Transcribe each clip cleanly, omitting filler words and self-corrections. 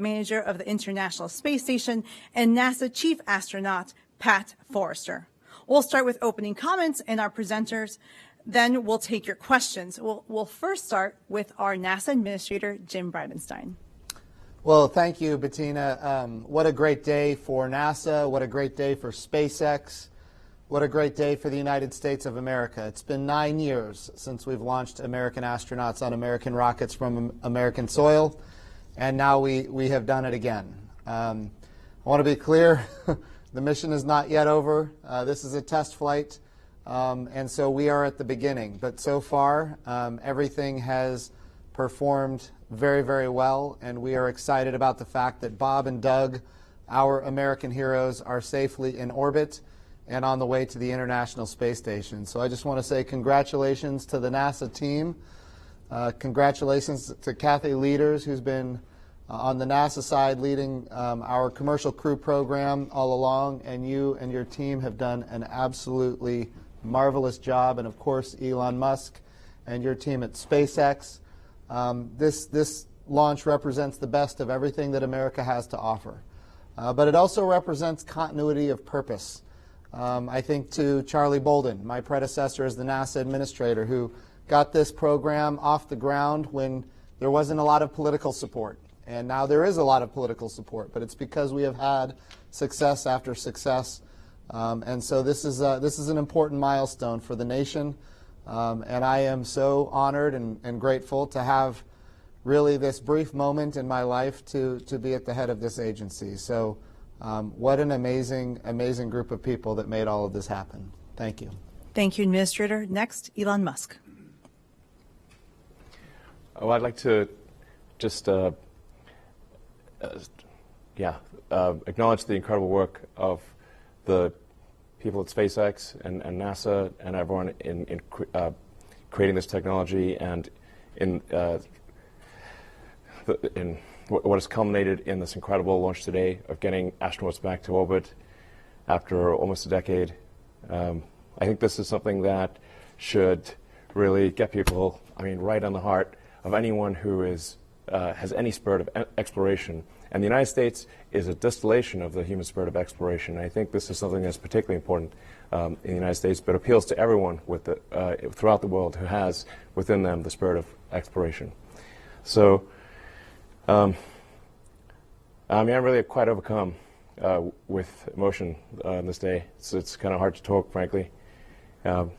Manager of the International Space Station, and NASA Chief Astronaut Pat Forrester. We'll start with opening comments and our presenters. Then we'll take your questions. We'll first start with our NASA Administrator, Jim Bridenstine. Well, thank you, Bettina. What a great day for NASA. What a great day for SpaceX. What a great day for the United States of America. It's been 9 years since we've launched American astronauts on American rockets from American soil, and now we have done it again. I want to be clear, the mission is not yet over. This is a test flight, and so we are at the beginning. But so far, everything has performed very, very well, and we are excited about the fact that Bob and Doug, our American heroes, are safely in orbit and on the way to the International Space Station. So I just want to say congratulations to the NASA team. Congratulations to Kathy Leaders, who's been on the NASA side leading our commercial crew program all along, and you and your team have done an absolutely marvelous job, and of course Elon Musk and your team at SpaceX. This launch represents the best of everything that America has to offer. But it also represents continuity of purpose. I think to Charlie Bolden, my predecessor as the NASA administrator, who got this program off the ground when there wasn't a lot of political support. And now there is a lot of political support, but it's because we have had success after success. And so this is an important milestone for the nation. And I am so honored and grateful to have really this brief moment in my life to be at the head of this agency. So what an amazing, amazing group of people that made all of this happen. Thank you. Thank you, Administrator. Next, Elon Musk. Oh, I'd like to just acknowledge the incredible work of the people at SpaceX and NASA and everyone in creating this technology and in what has culminated in this incredible launch today of getting astronauts back to orbit after almost a decade. I think this is something that should really get people, right on the heart of anyone who has any spirit of exploration. And the United States is a distillation of the human spirit of exploration. I think this is something that's particularly important in the United States, but appeals to everyone throughout the world who has within them the spirit of exploration. So, I'm really quite overcome with emotion on this day. It's kind of hard to talk, frankly. It's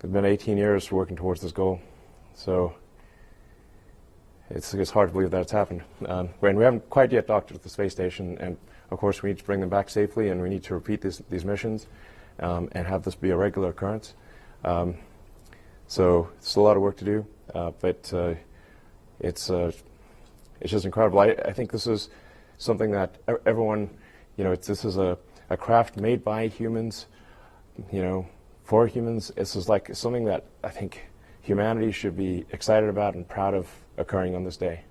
been 18 years working towards this goal, so it's hard to believe that it's happened. And we haven't quite yet docked at the space station, and of course we need to bring them back safely, and we need to repeat these missions and have this be a regular occurrence. So it's a lot of work to do, but it's just incredible. I think this is something that everyone, this is a craft made by humans, for humans. This is like something that I think humanity should be excited about and proud of occurring on this day.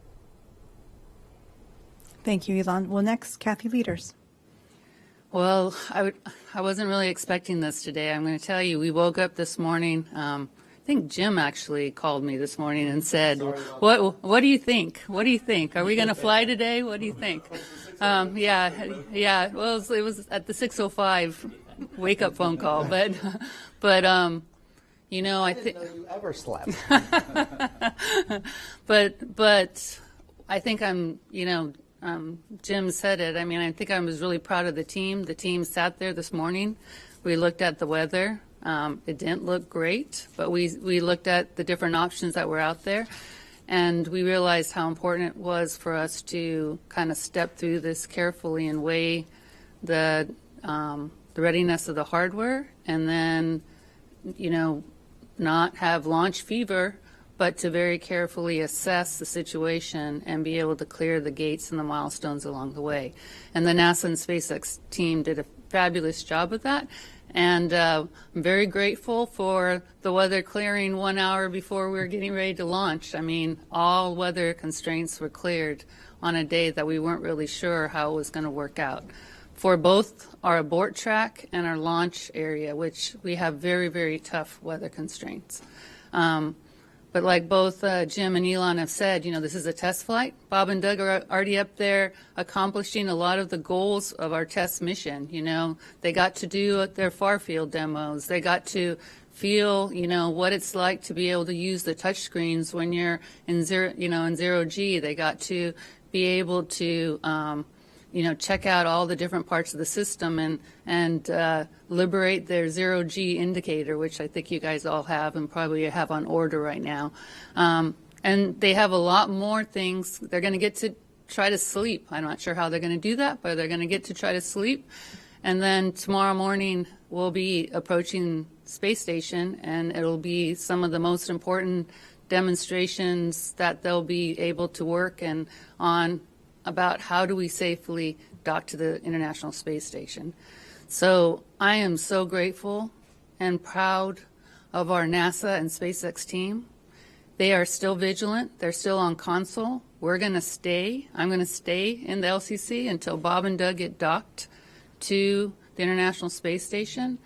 Thank you, Elon. Well, next, Kathy Leaders. Well, I wasn't really expecting this today. I'm going to tell you, we woke up this morning. I think Jim actually called me this morning and said, "What do you think? What do you think? Are we going to fly today? What do you think?" Yeah. Well, it was at the 6:05 wake up phone call, but I think you ever slept. but I think Jim said it. I think I was really proud of the team. The team sat there this morning. We looked at the weather. It didn't look great, but we looked at the different options that were out there, and we realized how important it was for us to kind of step through this carefully and weigh the readiness of the hardware, and then, not have launch fever, but to very carefully assess the situation and be able to clear the gates and the milestones along the way. And the NASA and SpaceX team did a fabulous job of that. And I'm very grateful for the weather clearing 1 hour before we were getting ready to launch. All weather constraints were cleared on a day that we weren't really sure how it was going to work out. For both our abort track and our launch area, which we have very, very tough weather constraints. But like both Jim and Elon have said, this is a test flight. Bob and Doug are already up there accomplishing a lot of the goals of our test mission. They got to do their far field demos. They got to feel, what it's like to be able to use the touch screens when you're in zero G. They got to be able to check out all the different parts of the system and liberate their zero G indicator, which I think you guys all have and probably have on order right now. And they have a lot more things. They're going to get to try to sleep. I'm not sure how they're going to do that, but they're going to get to try to sleep. And then tomorrow morning we'll be approaching space station, and it'll be some of the most important demonstrations that they'll be able to work and on about how do we safely dock to the International Space Station. So I am so grateful and proud of our NASA and SpaceX team. They are still vigilant. They're still on console. We're going to stay. I'm going to stay in the LCC until Bob and Doug get docked to the International Space Station,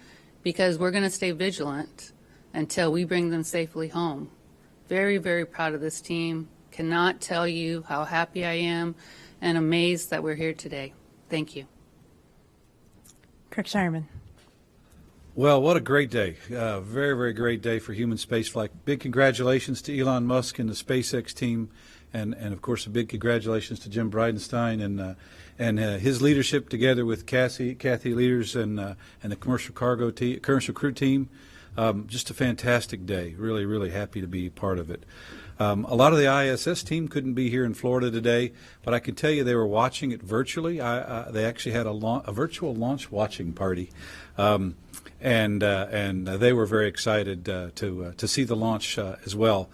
because we're going to stay vigilant until we bring them safely home. Very, very proud of this team. Cannot tell you how happy I am and amazed that we're here today. Thank you. Kirk Shireman. Well, what a great day. Very, very great day for human spaceflight. Big congratulations to Elon Musk and the SpaceX team, and of course, a big congratulations to Jim Bridenstine and his leadership together with Kathy Leaders and the commercial crew team. Just a fantastic day. Really, really happy to be part of it. A lot of the ISS team couldn't be here in Florida today, but I can tell you they were watching it virtually. They actually had a virtual launch watching party, and they were very excited to see the launch as well.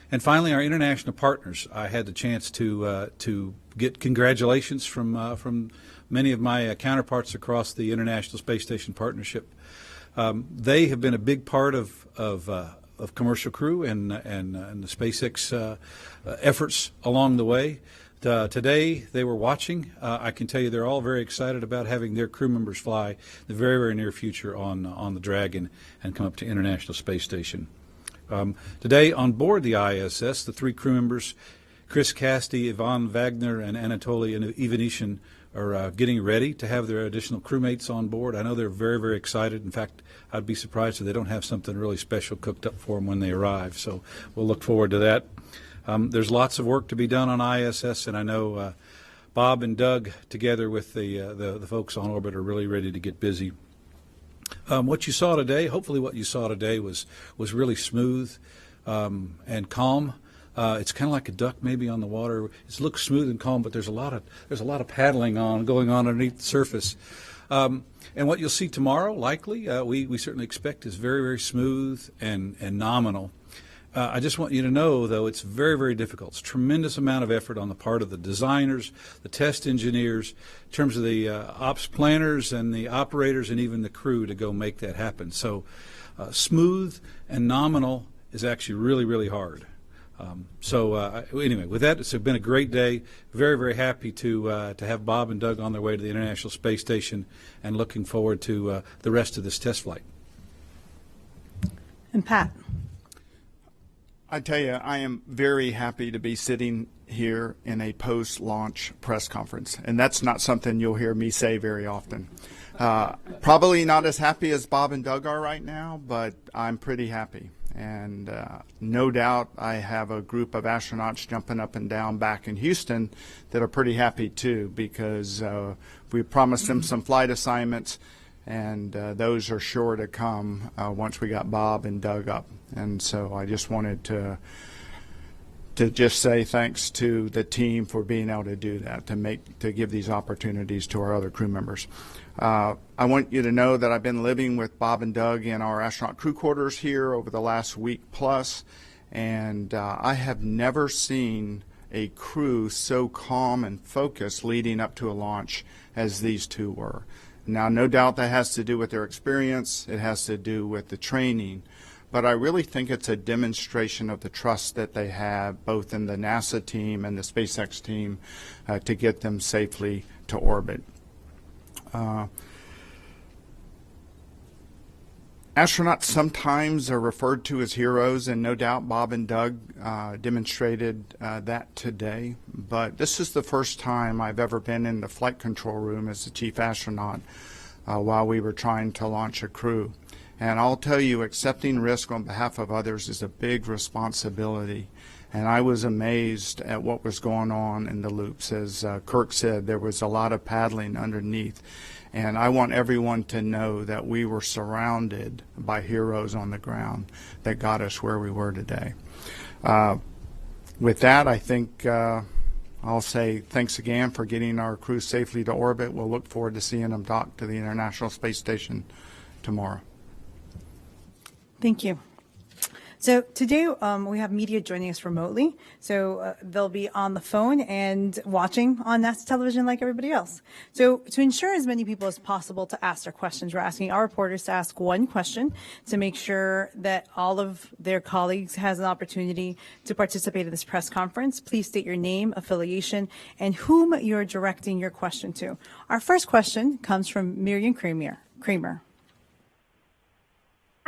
And finally, our international partners. I had the chance to get congratulations from many of my counterparts across the International Space Station Partnership. They have been a big part of Commercial Crew and the SpaceX efforts along the way. Today they were watching. I can tell you they're all very excited about having their crew members fly in the very, very near future on the Dragon and come up to International Space Station. Today on board the ISS, the three crew members, Chris Casti, Ivan Wagner, and Anatoly Ivanishin, are getting ready to have their additional crewmates on board. I know they're very, very excited. In fact, I'd be surprised if they don't have something really special cooked up for them when they arrive. So we'll look forward to that. There's lots of work to be done on ISS, and I know Bob and Doug, together with the folks on orbit, are really ready to get busy. What you saw today, hopefully what you saw today was really smooth and calm. It's kind of like a duck maybe on the water. It looks smooth and calm, but there's a lot of paddling going on underneath the surface. And what you'll see tomorrow, likely, we certainly expect, is very, very smooth and nominal. I just want you to know, though, it's very, very difficult. It's a tremendous amount of effort on the part of the designers, the test engineers, in terms of the ops planners and the operators and even the crew to go make that happen. So smooth and nominal is actually really, really hard. Anyway, with that, it's been a great day. Very, very happy to have Bob and Doug on their way to the International Space Station, and looking forward to the rest of this test flight. And Pat. I tell you, I am very happy to be sitting here in a post-launch press conference, and that's not something you'll hear me say very often. Probably not as happy as Bob and Doug are right now, but I'm pretty happy. And no doubt I have a group of astronauts jumping up and down back in Houston that are pretty happy too, because we promised them some flight assignments, and those are sure to come once we got Bob and Doug up. And so I just wanted to just say thanks to the team for being able to do that, to give these opportunities to our other crew members. I want you to know that I've been living with Bob and Doug in our astronaut crew quarters here over the last week plus, and I have never seen a crew so calm and focused leading up to a launch as these two were. Now, no doubt that has to do with their experience. It has to do with the training. But I really think it's a demonstration of the trust that they have, both in the NASA team and the SpaceX team, to get them safely to orbit. Astronauts sometimes are referred to as heroes, and no doubt Bob and Doug demonstrated that today. But this is the first time I've ever been in the flight control room as the chief astronaut while we were trying to launch a crew. And I'll tell you, accepting risk on behalf of others is a big responsibility. And I was amazed at what was going on in the loops. As Kirk said, there was a lot of paddling underneath. And I want everyone to know that we were surrounded by heroes on the ground that got us where we were today. With that, I think I'll say thanks again for getting our crew safely to orbit. We'll look forward to seeing them dock to the International Space Station tomorrow. Thank you. So today we have media joining us remotely, so they'll be on the phone and watching on NASA television like everybody else. So to ensure as many people as possible to ask their questions, we're asking our reporters to ask one question to make sure that all of their colleagues has an opportunity to participate in this press conference. Please state your name, affiliation, and whom you're directing your question to. Our first question comes from Miriam Kramer.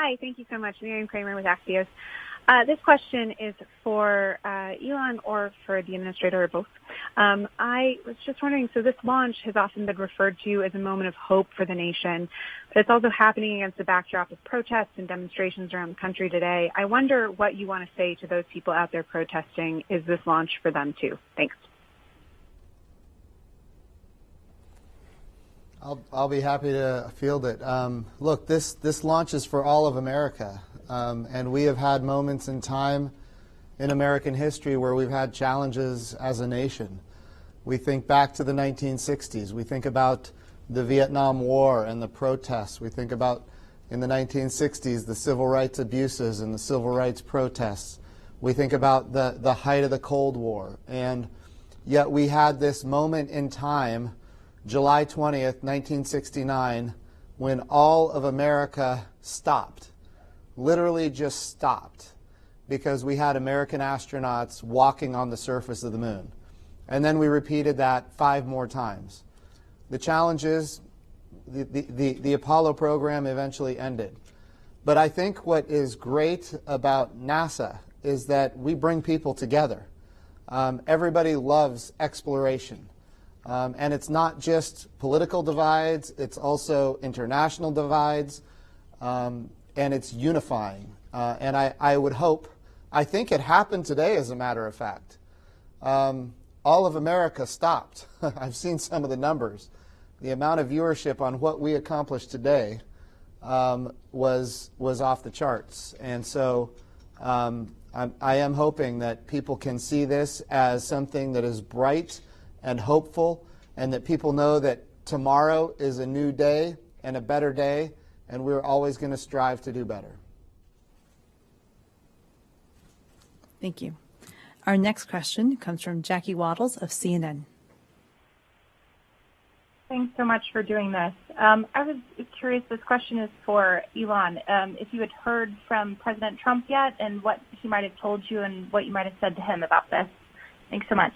Hi, thank you so much. Miriam Kramer with Axios. This question is for Elon or for the administrator or both. I was just wondering, so this launch has often been referred to as a moment of hope for the nation, but it's also happening against the backdrop of protests and demonstrations around the country today. I wonder what you want to say to those people out there protesting. Is this launch for them too? Thanks. I'll be happy to field it. Look, this launch is for all of America, and we have had moments in time in American history where we've had challenges as a nation. We think back to the 1960s. We think about the Vietnam War and the protests. We think about, in the 1960s, the civil rights abuses and the civil rights protests. We think about the height of the Cold War. And yet we had this moment in time, July 20th, 1969, when all of America stopped, literally just stopped, because we had American astronauts walking on the surface of the moon. And then we repeated that 5 more times. The challenge is the Apollo program eventually ended. But I think what is great about NASA is that we bring people together. Everybody loves exploration. And it's not just political divides, it's also international divides, and it's unifying. And I would hope, I think it happened today, as a matter of fact. All of America stopped. I've seen some of the numbers. The amount of viewership on what we accomplished today was off the charts. And so I am hoping that people can see this as something that is bright and hopeful, and that people know that tomorrow is a new day and a better day, and we're always going to strive to do better. Thank you. Our next question comes from Jackie Wattles of CNN. Thanks so much for doing this. I was curious, this question is for Elon, if you had heard from President Trump yet and what he might have told you and what you might have said to him about this. Thanks so much.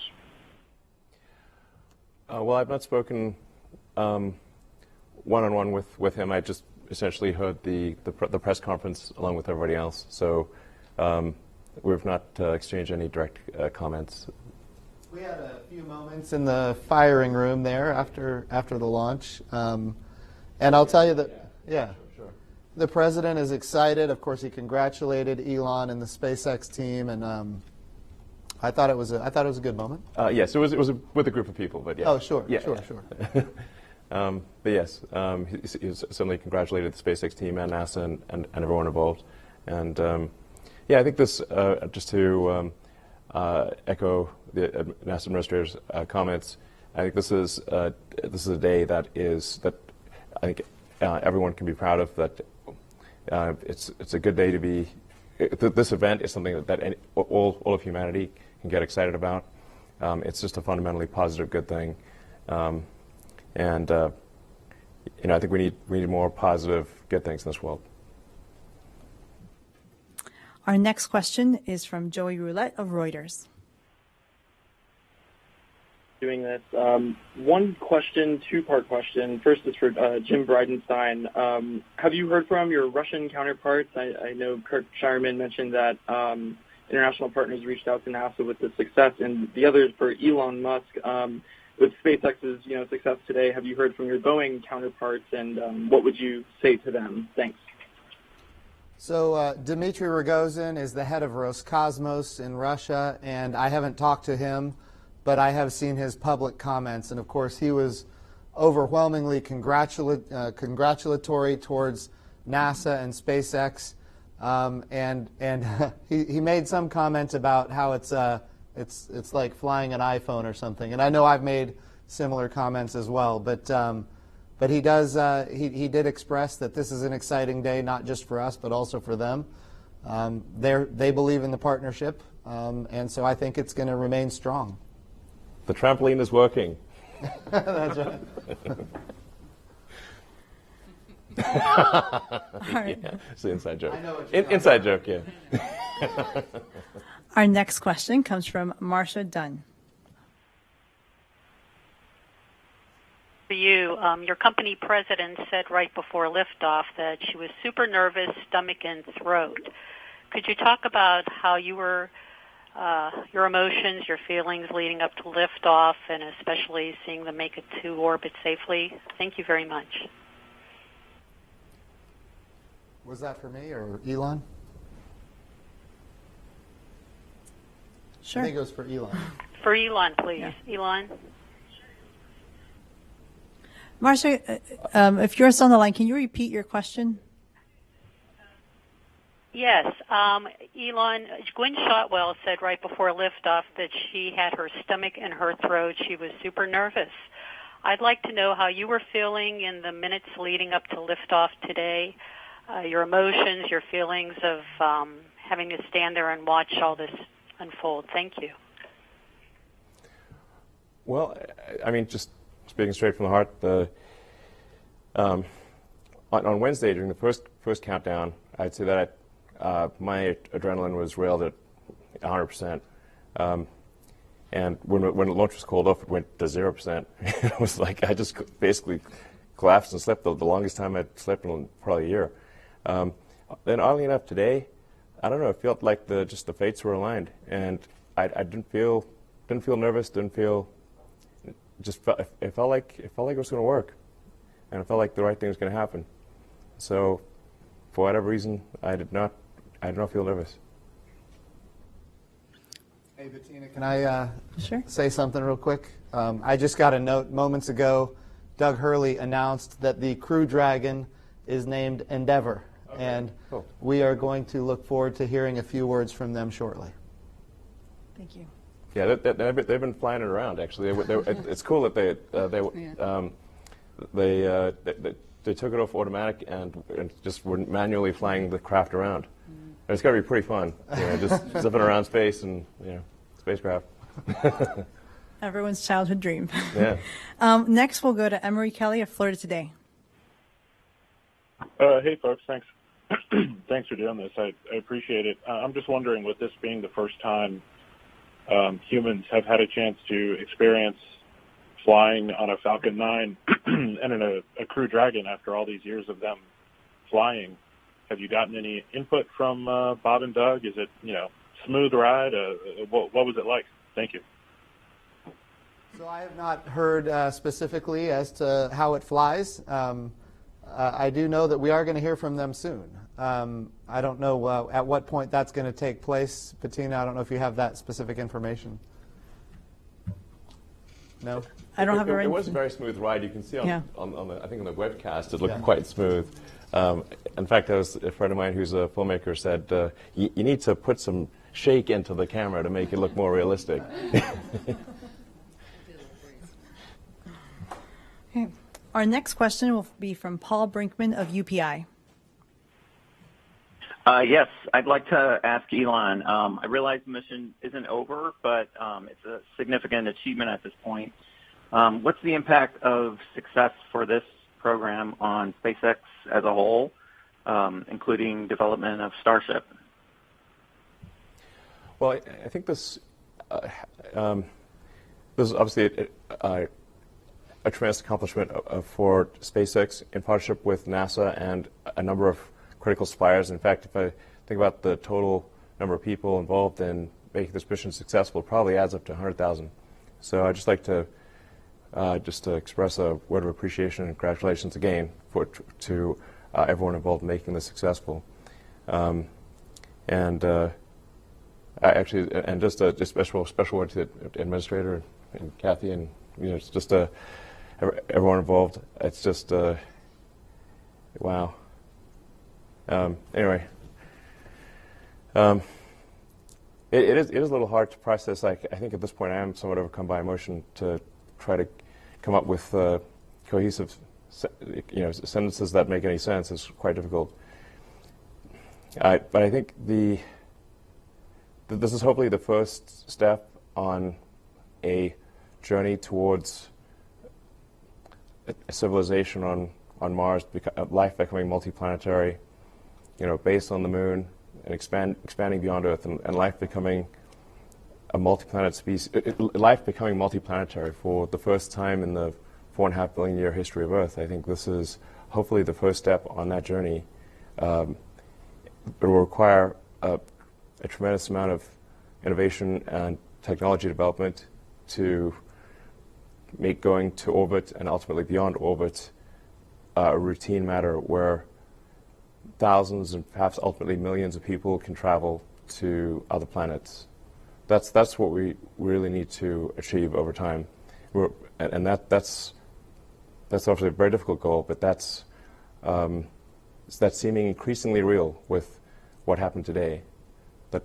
Well, I've not spoken one-on-one with him. I just essentially heard the press conference along with everybody else. So we've not exchanged any direct comments. We had a few moments in the firing room there after the launch. And I'll tell you that, sure. The president is excited. Of course, he congratulated Elon and the SpaceX team, and I thought it was a good moment. Yes, it was with a group of people, but yeah. Oh, sure, yeah, sure. But yes, he certainly congratulated the SpaceX team and NASA and everyone involved. And yeah, I think this, just to echo the NASA administrator's comments, I think this is a day that I think everyone can be proud of. That it's a good day to be. This event is something that all of humanity can get excited about. It's just a fundamentally positive, good thing, and I think we need more positive, good things in this world. Our next question is from Joey Roulette of Reuters. doing this. One question, two-part question. First is for Jim Bridenstine. Have you heard from your Russian counterparts? I know Kirk Shireman mentioned that international partners reached out to NASA with this success, and the other is for Elon Musk. With SpaceX's success today, have you heard from your Boeing counterparts, and what would you say to them? Thanks. So Dmitry Rogozin is the head of Roscosmos in Russia, and I haven't talked to him, but I have seen his public comments, and of course he was overwhelmingly congratulatory towards NASA and SpaceX, and he made some comment about how it's like flying an iPhone or something, and I know I've made similar comments as well, but he does. He did express that this is an exciting day, not just for us, but also for them. They believe in the partnership, and so I think it's going to remain strong. The trampoline is working. That's right. Yeah, it's an inside joke. Inside joke, yeah. Our next question comes from Marcia Dunn. For you, your company president said right before liftoff that she was super nervous, stomach and throat. Could you talk about how you were, your emotions, your feelings leading up to liftoff, and especially seeing them make it to orbit safely? Thank you very much. Was that for me or Elon? Sure. I think it was for Elon. For Elon, please. Yeah. Elon? Marcia, if you're still on the line, can you repeat your question? Yes. Elon, Gwynne Shotwell said right before liftoff that she had her stomach and her throat. She was super nervous. I'd like to know how you were feeling in the minutes leading up to liftoff today, your emotions, your feelings of having to stand there and watch all this unfold. Thank you. Well, I mean, just speaking straight from the heart, on Wednesday during the first countdown, I'd say that my adrenaline was railed at 100%. And when the launch was called off, it went to 0%. It was like I just basically collapsed and slept the longest time I'd slept in probably a year. Then oddly enough, today, I don't know, it felt like the fates were aligned, and I didn't feel nervous, it felt like it was going to work, and it felt like the right thing was going to happen. So, for whatever reason, I did not feel nervous. Hey, Bettina, can I Sure. say something real quick? I just got a note moments ago. Doug Hurley announced that the Crew Dragon is named Endeavour, and cool. We are going to look forward to hearing a few words from them shortly. Thank you. Yeah, they've been flying it around. Actually, it's cool that they took it off automatic and just were manually flying the craft around. It's got to be pretty fun, just zipping around space and spacecraft. Everyone's childhood dream. Yeah. Next, we'll go to Emery Kelly of Florida Today. Hey, folks. Thanks. Thanks for doing this. I appreciate it. I'm just wondering, with this being the first time humans have had a chance to experience flying on a Falcon 9 and in a Crew Dragon after all these years of them flying, have you gotten any input from Bob and Doug? Is it, smooth ride? What was it like? Thank you. So I have not heard specifically as to how it flies. I do know that we are going to hear from them soon. I don't know at what point that's going to take place. Bettina, I don't know if you have that specific information. No? I don't have it right. It was a very smooth ride. You can see on the, I think on the webcast, it looked Yeah. quite smooth. In fact, a friend of mine who's a filmmaker said, you need to put some shake into the camera to make it look more realistic. Okay. Our next question will be from Paul Brinkman of UPI. Yes, I'd like to ask Elon. I realize the mission isn't over, but it's a significant achievement at this point. What's the impact of success for this program on SpaceX as a whole, including development of Starship? Well, I think this, This is obviously a tremendous accomplishment for SpaceX in partnership with NASA and a number of critical suppliers. In fact, if I think about the total number of people involved in making this mission successful, it probably adds up to 100,000. So I'd just like to express a word of appreciation and congratulations again to everyone involved in making this successful. And just a special word to the administrator and Kathy, and it's just everyone involved. It's just wow. Anyway, it is a little hard to process. I think at this point I am somewhat overcome by emotion to try to come up with cohesive sentences that make any sense. Is quite difficult. But I think this is hopefully the first step on a journey towards a civilization on Mars, life becoming multiplanetary, based on the moon and expanding beyond Earth, and life becoming a multi-planet species, life becoming multiplanetary for the first time in the 4.5 billion year history of Earth. I think this is hopefully the first step on that journey. It will require a tremendous amount of innovation and technology development to make going to orbit and ultimately beyond orbit a routine matter where thousands and perhaps ultimately millions of people can travel to other planets. That's what we really need to achieve over time, and that's obviously a very difficult goal, but that's seeming increasingly real with what happened today. That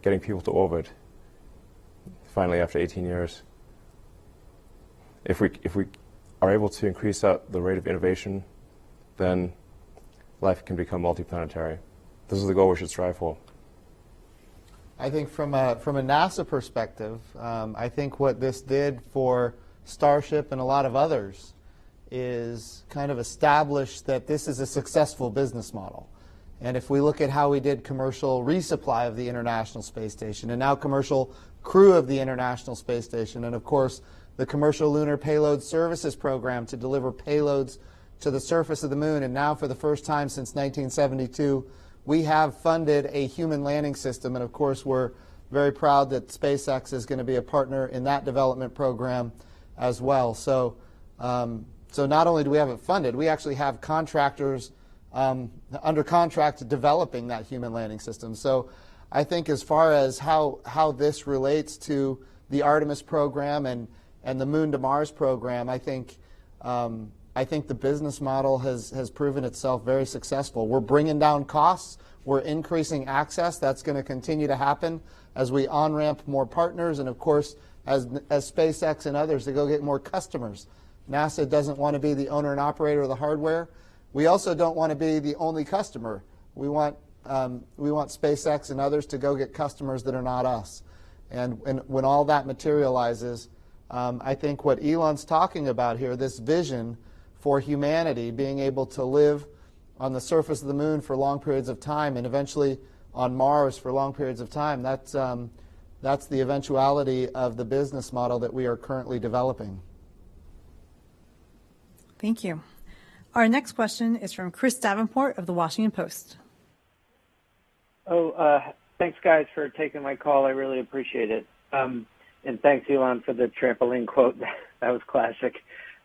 getting people to orbit finally after 18 years. If we are able to increase the rate of innovation, then life can become multiplanetary. This is the goal we should strive for. I think from a NASA perspective, I think what this did for Starship and a lot of others is kind of establish that this is a successful business model. And if we look at how we did commercial resupply of the International Space Station, and now commercial crew of the International Space Station, and of course the Commercial Lunar Payload Services Program to deliver payloads to the surface of the moon, and now for the first time since 1972, we have funded a human landing system, and of course we're very proud that SpaceX is going to be a partner in that development program as well. So not only do we have it funded, we actually have contractors under contract developing that human landing system. So I think as far as how this relates to the Artemis program and the Moon to Mars program, I think the business model has proven itself very successful. We're bringing down costs. We're increasing access. That's going to continue to happen as we on-ramp more partners, and of course, as SpaceX and others to go get more customers. NASA doesn't want to be the owner and operator of the hardware. We also don't want to be the only customer. We want SpaceX and others to go get customers that are not us. And when all that materializes, I think what Elon's talking about here, this vision for humanity being able to live on the surface of the moon for long periods of time and eventually on Mars for long periods of time, that's the eventuality of the business model that we are currently developing. Thank you. Our next question is from Chris Davenport of the Washington Post. Thanks, guys, for taking my call. I really appreciate it. And thanks, Elon, for the trampoline quote. That was classic.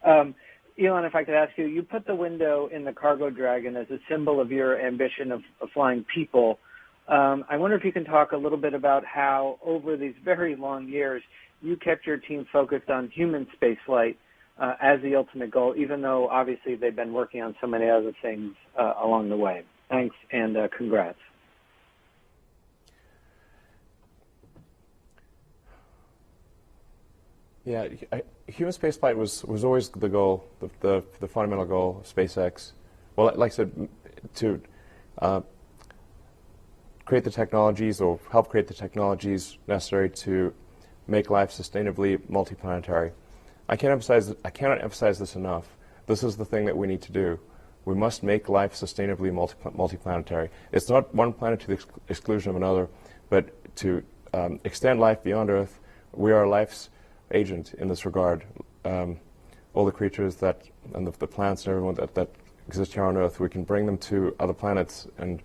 Elon, if I could ask you, you put the window in the Cargo Dragon as a symbol of your ambition of flying people. I wonder if you can talk a little bit about how, over these very long years, you kept your team focused on human spaceflight as the ultimate goal, even though obviously they've been working on so many other things along the way. Thanks, and congrats. Yeah, human spaceflight was always the goal, the fundamental goal of SpaceX. Well, like I said, to create the technologies or help create the technologies necessary to make life sustainably multiplanetary. I cannot emphasize this enough. This is the thing that we need to do. We must make life sustainably multiplanetary. It's not one planet to the exclusion of another, but to extend life beyond Earth. We are life's agent in this regard. All the creatures and the plants and everyone that exist here on Earth, we can bring them to other planets, and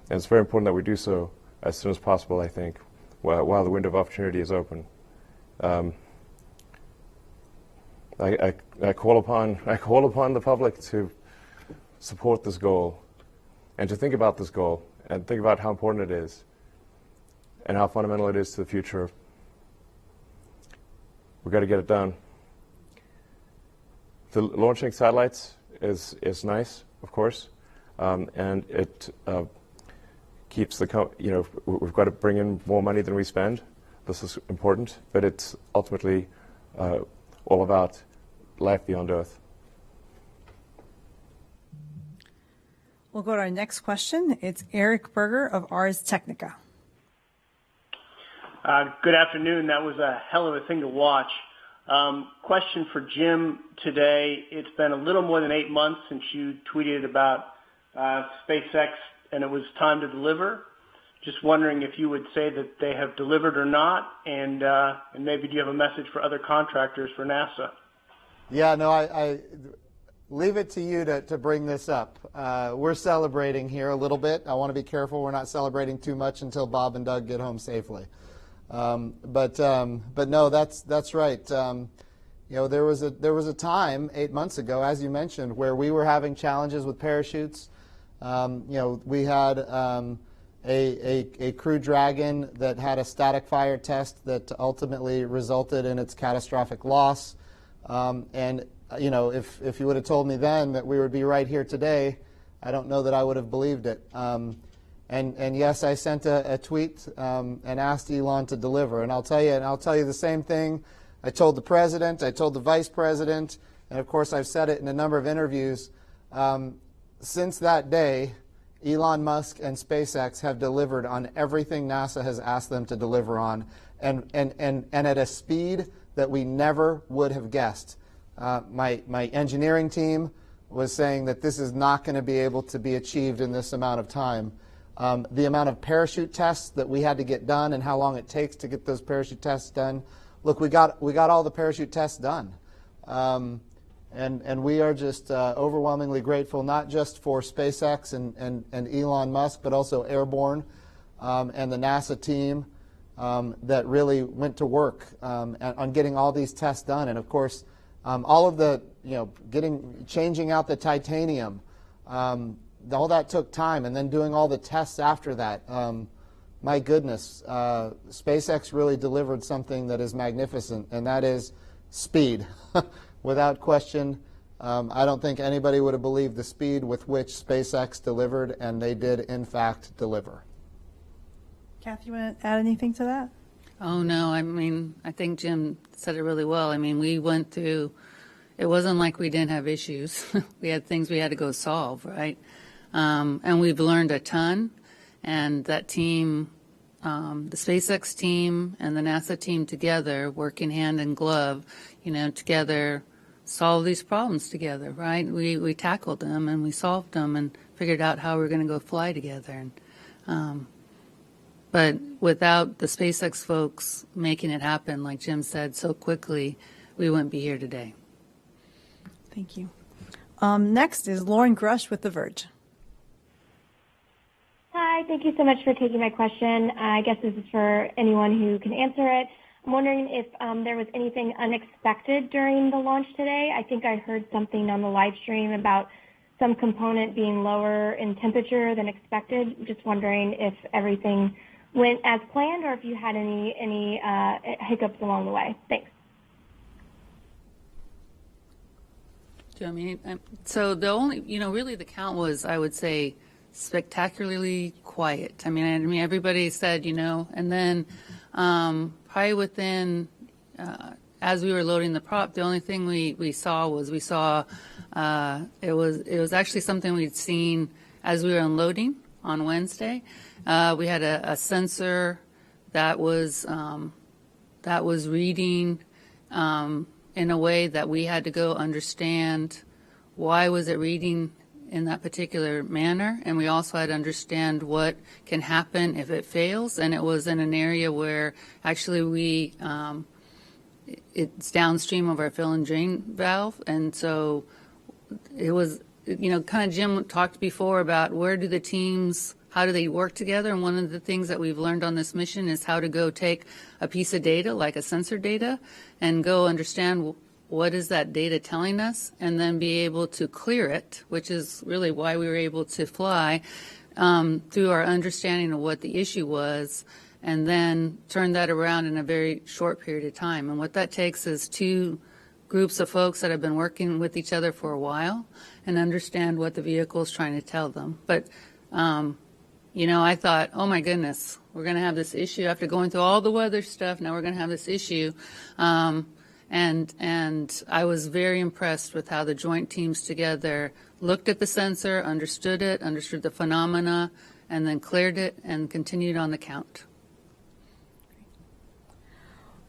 it's very important that we do so as soon as possible, I think, while the window of opportunity is open. I call upon the public to support this goal, and to think about this goal, and think about how important it is, and how fundamental it is to the future. We've got to get it done. The launching satellites is nice, of course, and it keeps we've got to bring in more money than we spend. This is important, but it's ultimately all about life beyond Earth. We'll go to our next question. It's Eric Berger of Ars Technica. Good afternoon. That was a hell of a thing to watch. Question for Jim today. It's been a little more than 8 months since you tweeted about SpaceX and it was time to deliver. Just wondering if you would say that they have delivered or not, and maybe do you have a message for other contractors for NASA? Yeah, no, I leave it to you to bring this up. We're celebrating here a little bit. I want to be careful we're not celebrating too much until Bob and Doug get home safely. But no, that's right. There was a time 8 months ago, as you mentioned, where we were having challenges with parachutes. We had a Crew Dragon that had a static fire test that ultimately resulted in its catastrophic loss. And if you would have told me then that we would be right here today, I don't know that I would have believed it. And yes, I sent a tweet and asked Elon to deliver. And I'll tell you the same thing. I told the president, I told the vice president, and of course I've said it in a number of interviews. Since that day, Elon Musk and SpaceX have delivered on everything NASA has asked them to deliver on, and at a speed that we never would have guessed. My engineering team was saying that this is not going to be able to be achieved in this amount of time. The amount of parachute tests that we had to get done and how long it takes to get those parachute tests done. Look, we got all the parachute tests done. And we are just overwhelmingly grateful, not just for SpaceX and Elon Musk, but also Airborne and the NASA team that really went to work on getting all these tests done. And of course, all of the, changing out the titanium, all that took time, and then doing all the tests after that. My goodness, SpaceX really delivered something that is magnificent, and that is speed. Without question, I don't think anybody would have believed the speed with which SpaceX delivered, and they did, in fact, deliver. Kathy, you want to add anything to that? Oh, no. I think Jim said it really well. We went through, it wasn't like we didn't have issues. We had things we had to go solve, right? And we've learned a ton. And that team, the SpaceX team and the NASA team together, working hand in glove, together, solve these problems together, right? We tackled them and we solved them and figured out how we're going to go fly together. But without the SpaceX folks making it happen, like Jim said, so quickly, we wouldn't be here today. Thank you. Next is Lauren Grush with The Verge. Hi, thank you so much for taking my question. I guess this is for anyone who can answer it. I'm wondering if there was anything unexpected during the launch today. I think I heard something on the live stream about some component being lower in temperature than expected. Just wondering if everything went as planned or if you had any hiccups along the way. Thanks. So the only, really the count was, I would say, spectacularly quiet. Everybody said, and then probably within, as we were loading the prop, the only thing we saw it was actually something we'd seen as we were unloading on Wednesday. We had a sensor that was reading in a way that we had to go understand why was it reading in that particular manner, and we also had to understand what can happen if it fails. And it was in an area where actually we it's downstream of our fill and drain valve, and so it was, kind of Jim talked before about where do the teams, how do they work together, and one of the things that we've learned on this mission is how to go take a piece of data, like a sensor data, and go understand what is that data telling us, and then be able to clear it, which is really why we were able to fly, through our understanding of what the issue was, and then turn that around in a very short period of time. And what that takes is two groups of folks that have been working with each other for a while and understand what the vehicle is trying to tell them. But, I thought, oh my goodness, we're going to have this issue after going through all the weather stuff. Now we're going to have this issue. And I was very impressed with how the joint teams together looked at the sensor, understood it, understood the phenomena, and then cleared it and continued on the count.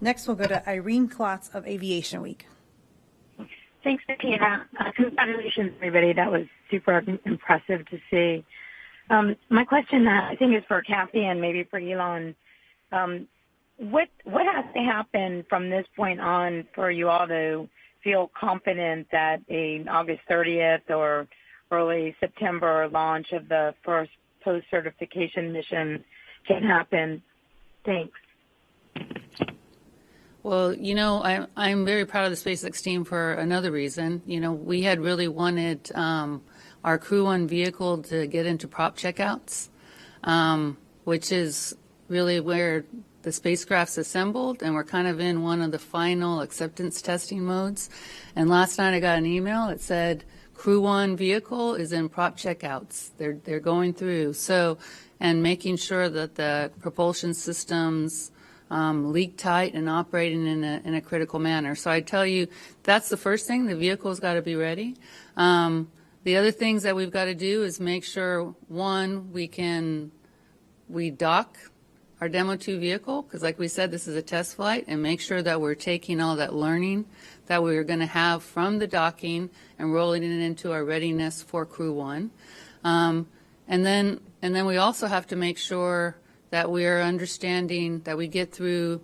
Next, we'll go to Irene Klotz of Aviation Week. Thanks, Bettina. Congratulations, everybody. That was super impressive to see. My question, I think, is for Kathy and maybe for Elon. What has to happen from this point on for you all to feel confident that a August 30th or early September launch of the first post-certification mission can happen? Thanks. Well, I'm very proud of the SpaceX team for another reason. We had really wanted our Crew 1 vehicle to get into prop checkouts, which is really where the spacecraft's assembled, and we're kind of in one of the final acceptance testing modes. And last night I got an email that said Crew 1 vehicle is in prop checkouts. They're going through. So, and making sure that the propulsion systems leak tight and operating in a critical manner. So I tell you, that's the first thing. The vehicle's got to be ready. The other things that we've got to do is make sure, one, we dock our Demo 2 vehicle, because like we said, this is a test flight, and make sure that we're taking all that learning that we're going to have from the docking and rolling it into our readiness for Crew 1. And then we also have to make sure that we are understanding that we get through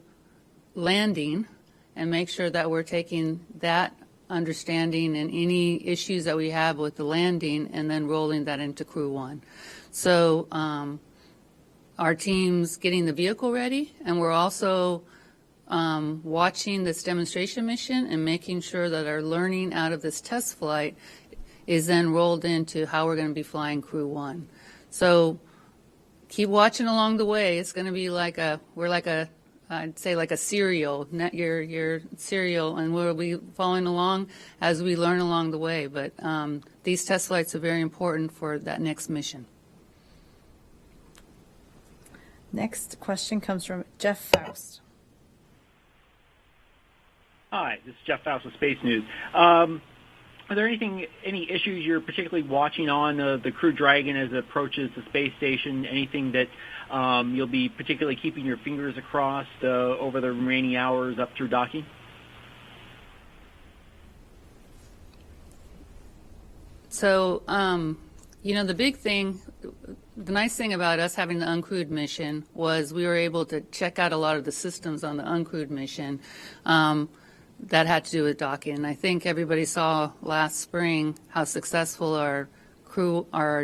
landing and make sure that we're taking that understanding and any issues that we have with the landing and then rolling that into Crew 1. So our team's getting the vehicle ready, and we're also watching this demonstration mission and making sure that our learning out of this test flight is then rolled into how we're going to be flying Crew 1. So keep watching along the way. It's going to be I'd say like a serial, your serial, and we'll be following along as we learn along the way. But these test flights are very important for that next mission. Next question comes from Jeff Faust. Hi, this is Jeff Faust with Space News. Are there any issues you're particularly watching on the Crew Dragon as it approaches the space station? Anything that you'll be particularly keeping your fingers across over the remaining hours up through docking? So, the big thing, the nice thing about us having the uncrewed mission was we were able to check out a lot of the systems on the uncrewed mission that had to do with docking. And I think everybody saw last spring how successful our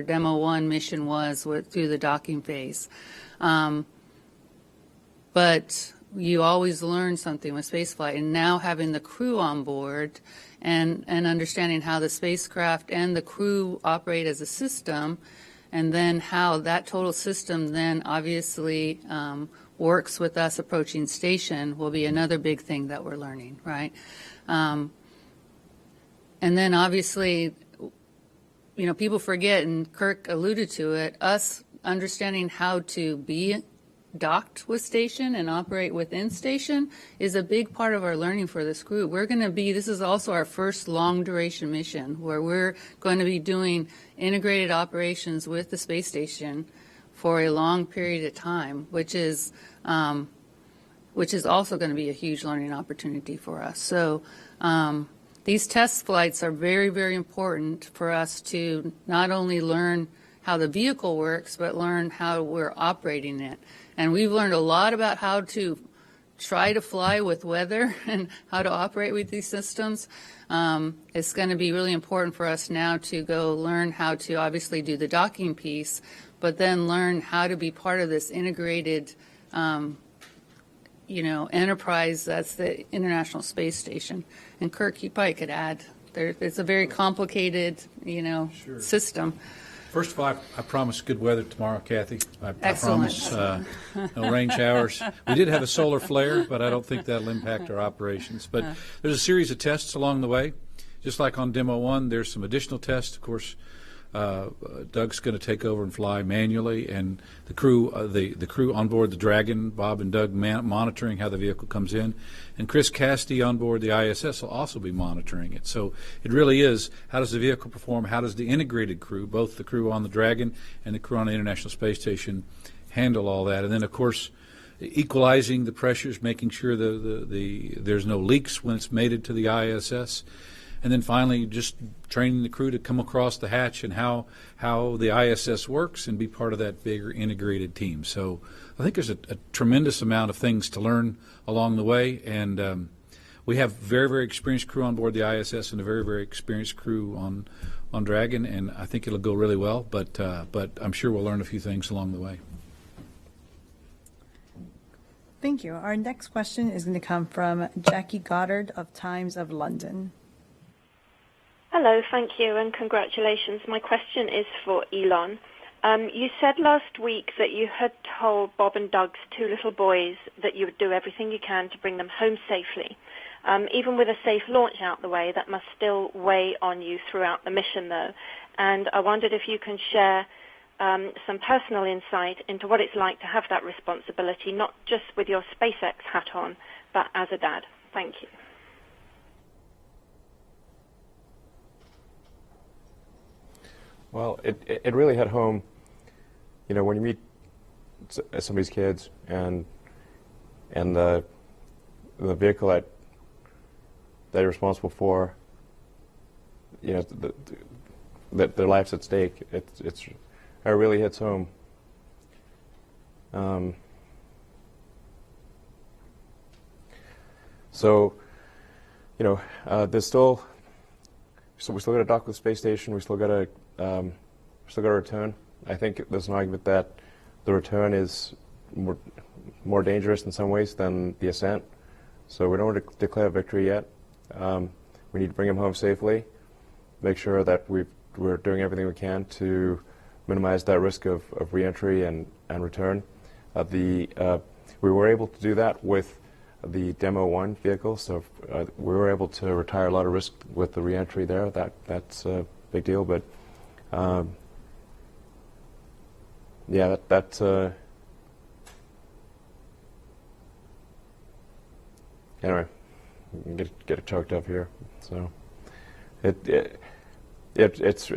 Demo 1 mission was through the docking phase. But you always learn something with spaceflight, and now having the crew on board and understanding how the spacecraft and the crew operate as a system, and then how that total system then obviously works with us approaching station will be another big thing that we're learning, right? And then obviously, people forget, and Kirk alluded to it, us understanding how to be docked with station and operate within station is a big part of our learning for this group. This is also our first long duration mission where we're going to be doing integrated operations with the space station for a long period of time, which is also going to be a huge learning opportunity for us. So these test flights are very, very important for us to not only learn how the vehicle works, but learn how we're operating it. And we've learned a lot about how to try to fly with weather and how to operate with these systems. It's going to be really important for us now to go learn how to obviously do the docking piece, but then learn how to be part of this integrated enterprise that's the International Space Station. And Kirk, you probably could add. It's a very complicated, Sure. system. First of all, I promise good weather tomorrow, Kathy. I Excellent. promise no rain showers. We did have a solar flare, but I don't think that'll impact our operations. But there's a series of tests along the way. Just like on Demo 1, there's some additional tests. Of course, Doug's going to take over and fly manually, and the crew on board the Dragon, Bob and Doug, monitoring how the vehicle comes in, and Chris Cassidy on board the ISS will also be monitoring it. So it really is, how does the vehicle perform? How does the integrated crew, both the crew on the Dragon and the crew on the International Space Station, handle all that? And then, of course, equalizing the pressures, making sure there's no leaks when it's mated to the ISS. And then finally, just training the crew to come across the hatch and how the ISS works and be part of that bigger integrated team. So I think there's a tremendous amount of things to learn along the way. And we have very, very experienced crew on board the ISS and a very, very experienced crew on Dragon. And I think it'll go really well. But I'm sure we'll learn a few things along the way. Thank you. Our next question is going to come from Jackie Goddard of Times of London. Hello, thank you, and congratulations. My question is for Elon. You said last week that you had told Bob and Doug's two little boys that you would do everything you can to bring them home safely. Even with a safe launch out the way, that must still weigh on you throughout the mission, though. And I wondered if you can share some personal insight into what it's like to have that responsibility, not just with your SpaceX hat on, but as a dad. Thank you. Well, it really hit home, when you meet somebody's kids and the vehicle that they're responsible for, that their life's at stake. It really hits home. There's still. So we still got to dock with the space station. We still got to return. I think there's an argument that the return is more dangerous in some ways than the ascent. So we don't want to declare victory yet. We need to bring him home safely. Make sure that we're doing everything we can to minimize that risk of reentry and return. We were able to do that with the Demo 1 vehicle, so we were able to retire a lot of risk with the reentry there. That's a big deal, but anyway, get it choked up here. So it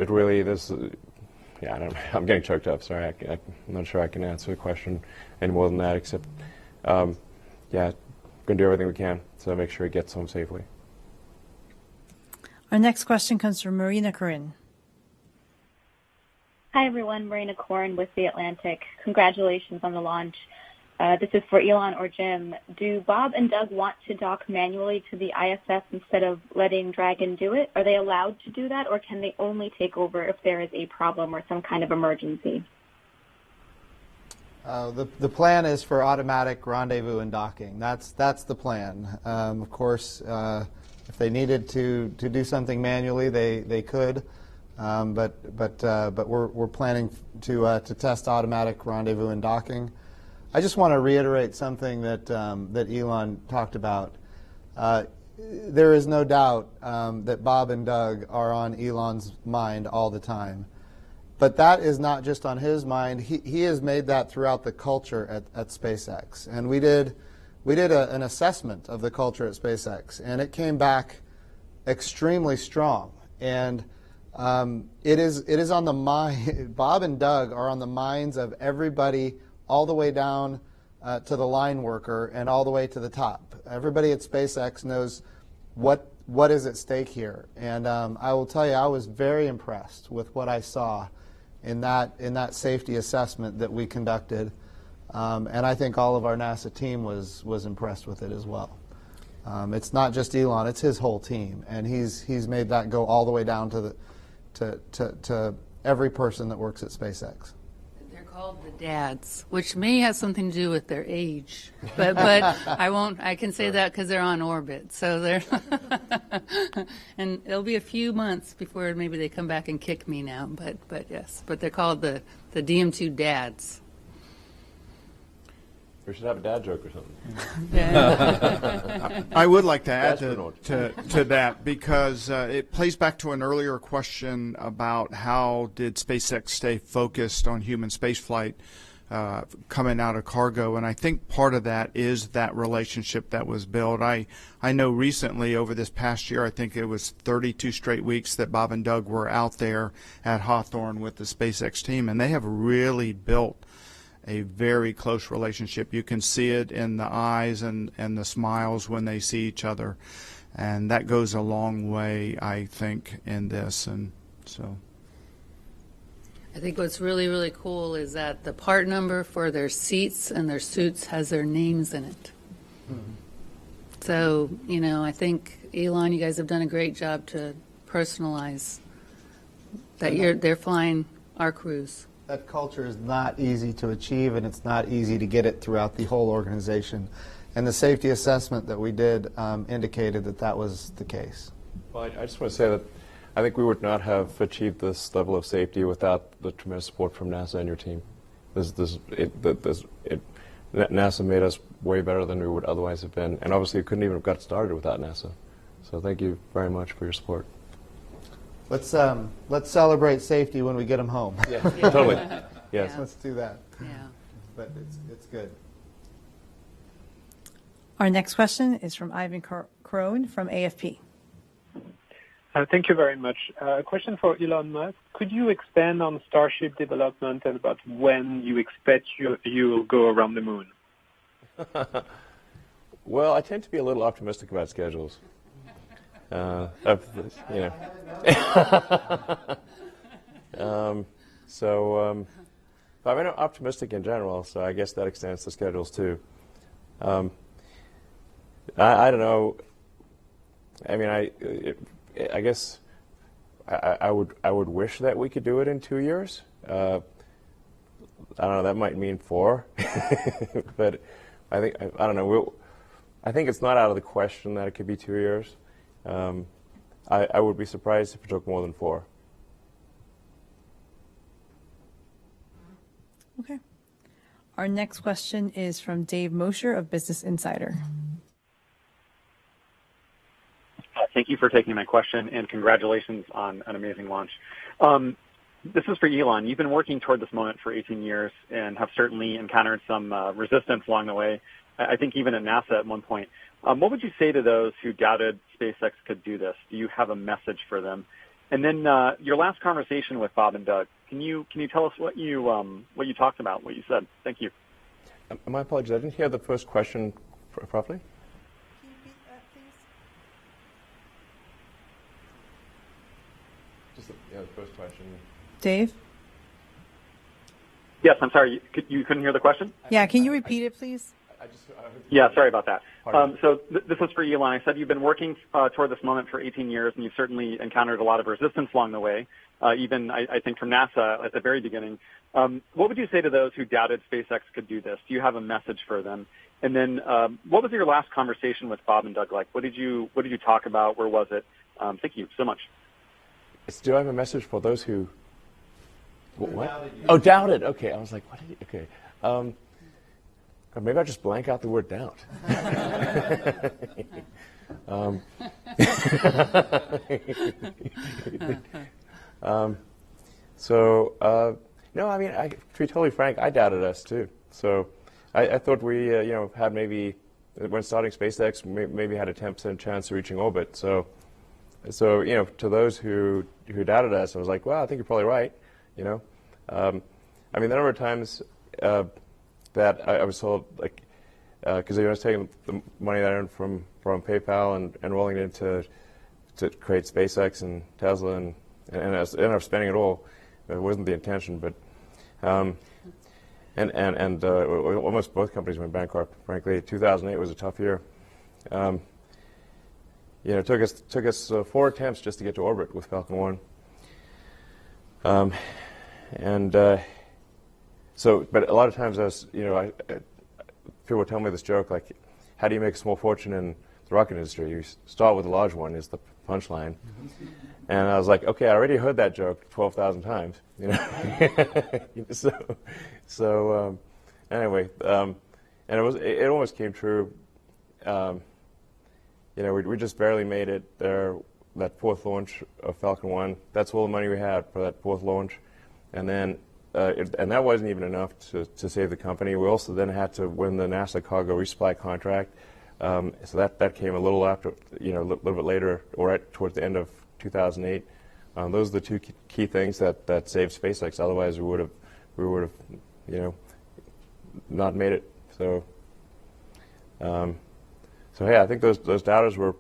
really this. Yeah, I don't know. I'm getting choked up. Sorry, I'm not sure I can answer the question any more than that. Except, going to do everything we can to make sure he gets home safely. Our next question comes from Marina Corinne. Hi, everyone. Marina Corin with The Atlantic. Congratulations on the launch. This is for Elon or Jim. Do Bob and Doug want to dock manually to the ISS instead of letting Dragon do it? Are they allowed to do that, or can they only take over if there is a problem or some kind of emergency? The plan is for automatic rendezvous and docking. That's the plan. Of course, if they needed to do something manually, they could. But we're planning to test automatic rendezvous and docking. I just want to reiterate something that Elon talked about. There is no doubt that Bob and Doug are on Elon's mind all the time. But that is not just on his mind. He has made that throughout the culture at SpaceX. And we did an assessment of the culture at SpaceX, and it came back extremely strong. And it is on the mind. Bob and Doug are on the minds of everybody, all the way down to the line worker and all the way to the top. Everybody at SpaceX knows what is at stake here. And I will tell you, I was very impressed with what I saw in that safety assessment that we conducted. And I think all of our NASA team was impressed with it as well. It's not just Elon; it's his whole team, and he's made that go all the way down to every person that works at SpaceX. They're called the dads, which may have something to do with their age, but I won't. I can say that because they're on orbit, so they're and it'll be a few months before maybe they come back and kick me now. But yes, but they're called the DM2 dads. We should have a dad joke or something. I would like to add to that because it plays back to an earlier question about how did SpaceX stay focused on human spaceflight coming out of cargo, and I think part of that is that relationship that was built. I know recently over this past year, I think it was 32 straight weeks that Bob and Doug were out there at Hawthorne with the SpaceX team, and they have really built a very close relationship. You can see it in the eyes and the smiles when they see each other, and that goes a long way, I think, in this. And so I think what's really, really cool is that the part number for their seats and their suits has their names in it. So, I think, Elon, you guys have done a great job to personalize that they're flying our crews. That culture is not easy to achieve, and it's not easy to get it throughout the whole organization. And the safety assessment that we did indicated that was the case. Well, I just want to say that I think we would not have achieved this level of safety without the tremendous support from NASA and your team. NASA made us way better than we would otherwise have been, and obviously we couldn't even have got started without NASA. So thank you very much for your support. Let's celebrate safety when we get them home. Yeah, totally. Yes. Yeah. Let's do that. Yeah. But it's good. Our next question is from Ivan Crone from AFP. Thank you very much. A question for Elon Musk. Could you expand on Starship development and about when you expect you will go around the moon? Well, I tend to be a little optimistic about schedules. I'm optimistic in general, so I guess that extends to schedules too. I don't know. I mean, I guess I would wish that we could do it in 2 years. I don't know. That might mean 4, but I don't know. I think it's not out of the question that it could be 2 years. I would be surprised if it took more than 4. Okay. Our next question is from Dave Mosher of Business Insider. Thank you for taking my question, and congratulations on an amazing launch. This is for Elon. You've been working toward this moment for 18 years and have certainly encountered some resistance along the way, I think even at NASA at one point. What would you say to those who doubted SpaceX could do this? Do you have a message for them? And then your last conversation with Bob and Doug, can you tell us what you talked about, what you said? Thank you. My apologies. I didn't hear the first question properly. Can you repeat that, please? Just the first question. Dave? Yes, I'm sorry. You couldn't hear the question? Yeah, can you repeat it, please? Yeah, sorry about that. So this is for Elon. I said you've been working toward this moment for 18 years, and you've certainly encountered a lot of resistance along the way, even, I think, from NASA at the very beginning. What would you say to those who doubted SpaceX could do this? Do you have a message for them? And then what was your last conversation with Bob and Doug like? What did you talk about? Where was it? Thank you so much. Do I have a message for those who... What? Oh, doubted. Okay. I was like, what did you... Okay. Or maybe I'll just blank out the word doubt. No, I mean, to be totally frank, I doubted us too. So I thought we, had maybe, when starting SpaceX, maybe had a 10% chance of reaching orbit. So to those who doubted us, I was like, well, I think you're probably right. I mean, the number of times that I was told, like, because I was taking the money that I earned from PayPal and rolling it into to create SpaceX and Tesla, and I ended up spending it all. It wasn't the intention, but and almost both companies went bankrupt. Frankly, 2008 was a tough year. It took us 4 attempts just to get to orbit with Falcon 1. But a lot of times people tell me this joke, like, how do you make a small fortune in the rocket industry? You start with a large one, is the punchline. And I was like, okay, I already heard that joke 12,000 times. Anyway, and it almost came true. We just barely made it there. That 4th launch of Falcon 1, that's all the money we had for that 4th launch. And then, and that wasn't even enough to save the company. We also then had to win the NASA cargo resupply contract. So that came a little after, a little bit later, or right towards the end of 2008. Those are the 2 key things that saved SpaceX. Otherwise, we would have, not made it. So yeah, I think those doubters were,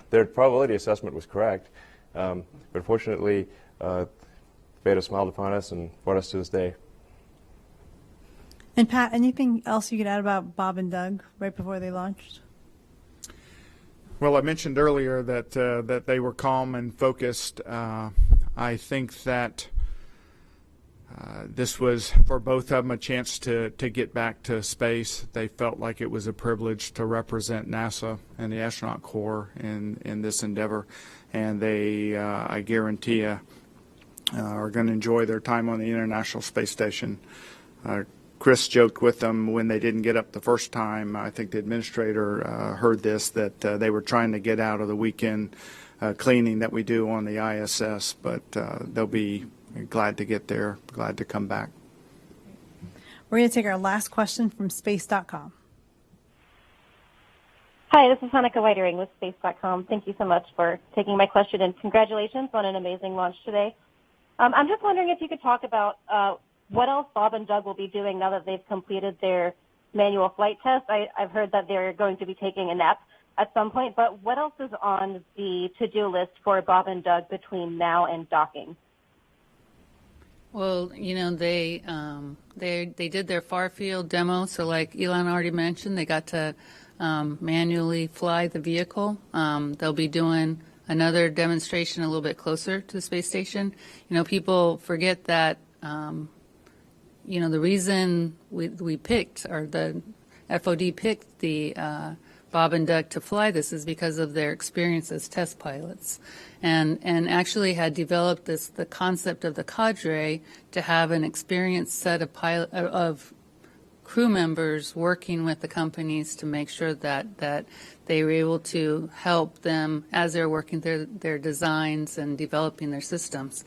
their probability assessment was correct. But fortunately, Beta smiled upon us and brought us to this day. And Pat, anything else you could add about Bob and Doug right before they launched? Well, I mentioned earlier that they were calm and focused. I think that this was for both of them a chance to get back to space. They felt like it was a privilege to represent NASA and the astronaut corps in this endeavor, and they, I guarantee you, are going to enjoy their time on the International Space Station. Chris joked with them when they didn't get up the first time. I think the administrator heard this, that they were trying to get out of the weekend cleaning that we do on the ISS, but they'll be glad to get there, glad to come back. We're going to take our last question from space.com. Hi, this is Hanukkah Whitering with space.com. Thank you so much for taking my question, and congratulations on an amazing launch today. I'm just wondering if you could talk about what else Bob and Doug will be doing now that they've completed their manual flight test. I've heard that they're going to be taking a nap at some point, but what else is on the to-do list for Bob and Doug between now and docking? Well, they did their far field demo. So like Elon already mentioned, they got to manually fly the vehicle. They'll be doing another demonstration a little bit closer to the space station. People forget that, the reason we picked, or the FOD picked the Bob and Doug to fly this is because of their experience as test pilots, and actually had developed the concept of the cadre to have an experienced set of crew members working with the companies to make sure that they were able to help them as they're working their designs and developing their systems.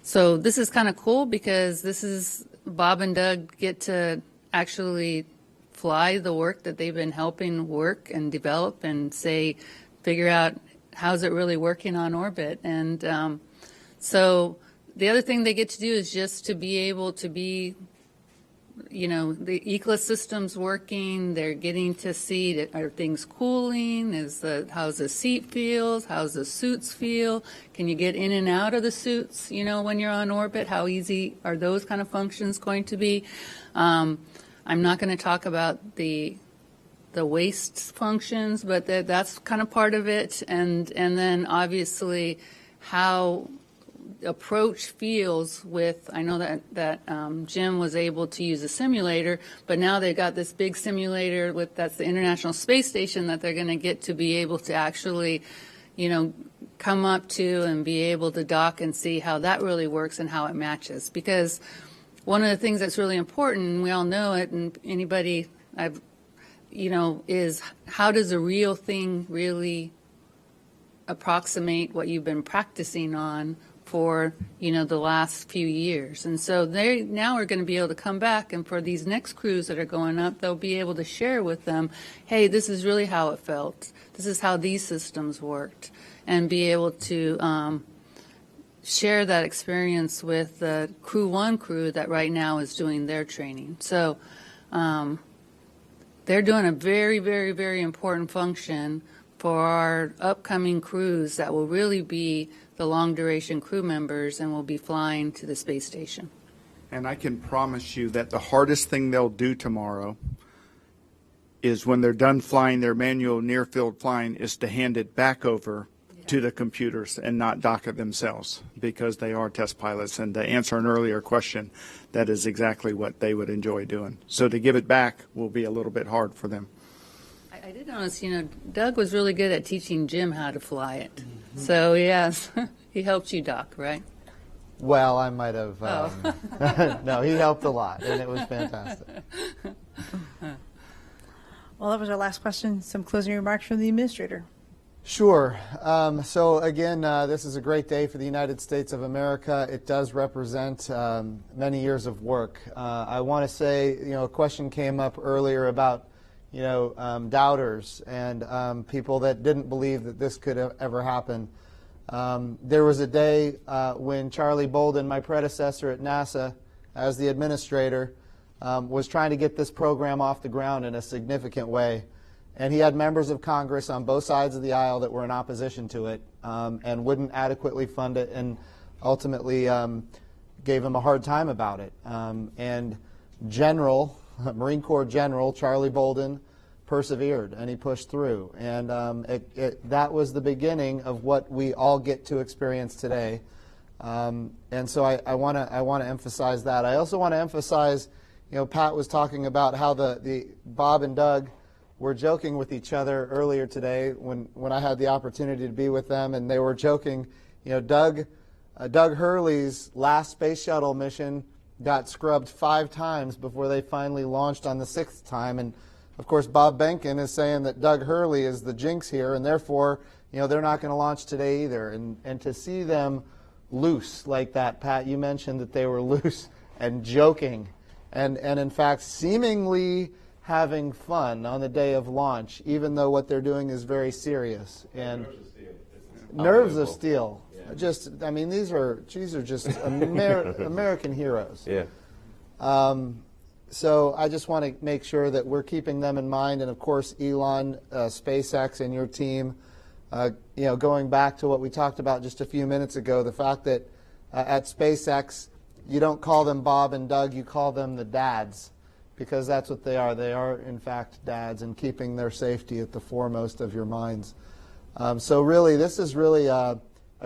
So this is kind of cool because this is Bob and Doug get to actually fly the work that they've been helping work and develop and figure out how's it really working on orbit. And so the other thing they get to do is just to be able to be, the ecosystem's working. They're getting to see, are things cooling? How's the seat feels? How's the suits feel? Can you get in and out of the suits, when you're on orbit? How easy are those kind of functions going to be? I'm not going to talk about the waste functions, but that's kind of part of it. And then obviously how approach feels with, I know that Jim was able to use a simulator, but now they've got this big simulator that's the International Space Station that they're going to get to be able to actually, come up to and be able to dock and see how that really works and how it matches. Because one of the things that's really important, and we all know it, and anybody is how does a real thing really approximate what you've been practicing on for, the last few years. And so they now are going to be able to come back, and for these next crews that are going up, they'll be able to share with them, hey, this is really how it felt. This is how these systems worked, and be able to share that experience with the Crew 1 crew that right now is doing their training. So they're doing a very, very, very important function for our upcoming crews that will really be the long-duration crew members and will be flying to the space station. And I can promise you that the hardest thing they'll do tomorrow is when they're done flying their manual near-field flying is to hand it back over to the computers and not dock it themselves, because they are test pilots. And to answer an earlier question, that is exactly what they would enjoy doing. So to give it back will be a little bit hard for them. I did notice, Doug was really good at teaching Jim how to fly it. Mm-hmm. So, yes, he helped you, Doc, right? Well, I might have. No, he helped a lot, and it was fantastic. Well, that was our last question. Some closing remarks from the administrator. Sure. So again, this is a great day for the United States of America. It does represent many years of work. I want to say, a question came up earlier about, doubters and people that didn't believe that this could ever happen. There was a day when Charlie Bolden, my predecessor at NASA as the administrator, was trying to get this program off the ground in a significant way. And he had members of Congress on both sides of the aisle that were in opposition to it and wouldn't adequately fund it, and ultimately gave him a hard time about it. And Marine Corps General Charlie Bolden persevered, and he pushed through. And that was the beginning of what we all get to experience today. And so I want to emphasize that. I also want to emphasize, Pat was talking about how the Bob and Doug were joking with each other earlier today when I had the opportunity to be with them, and they were joking. Doug Hurley's last space shuttle mission got scrubbed 5 times before they finally launched on the 6th time. And of course, Bob Behnken is saying that Doug Hurley is the jinx here, and therefore, they're not going to launch today either. And to see them loose like that, Pat, you mentioned that they were loose and joking, and in fact, seemingly having fun on the day of launch, even though what they're doing is very serious. And nerves of steel. Yeah. These are just American heroes. Yeah. So I just want to make sure that we're keeping them in mind, and of course, Elon, SpaceX, and your team. Going back to what we talked about just a few minutes ago, the fact that at SpaceX, you don't call them Bob and Doug, you call them the dads, because that's what they are. They are, in fact, dads, and keeping their safety at the foremost of your minds. So really, this is really a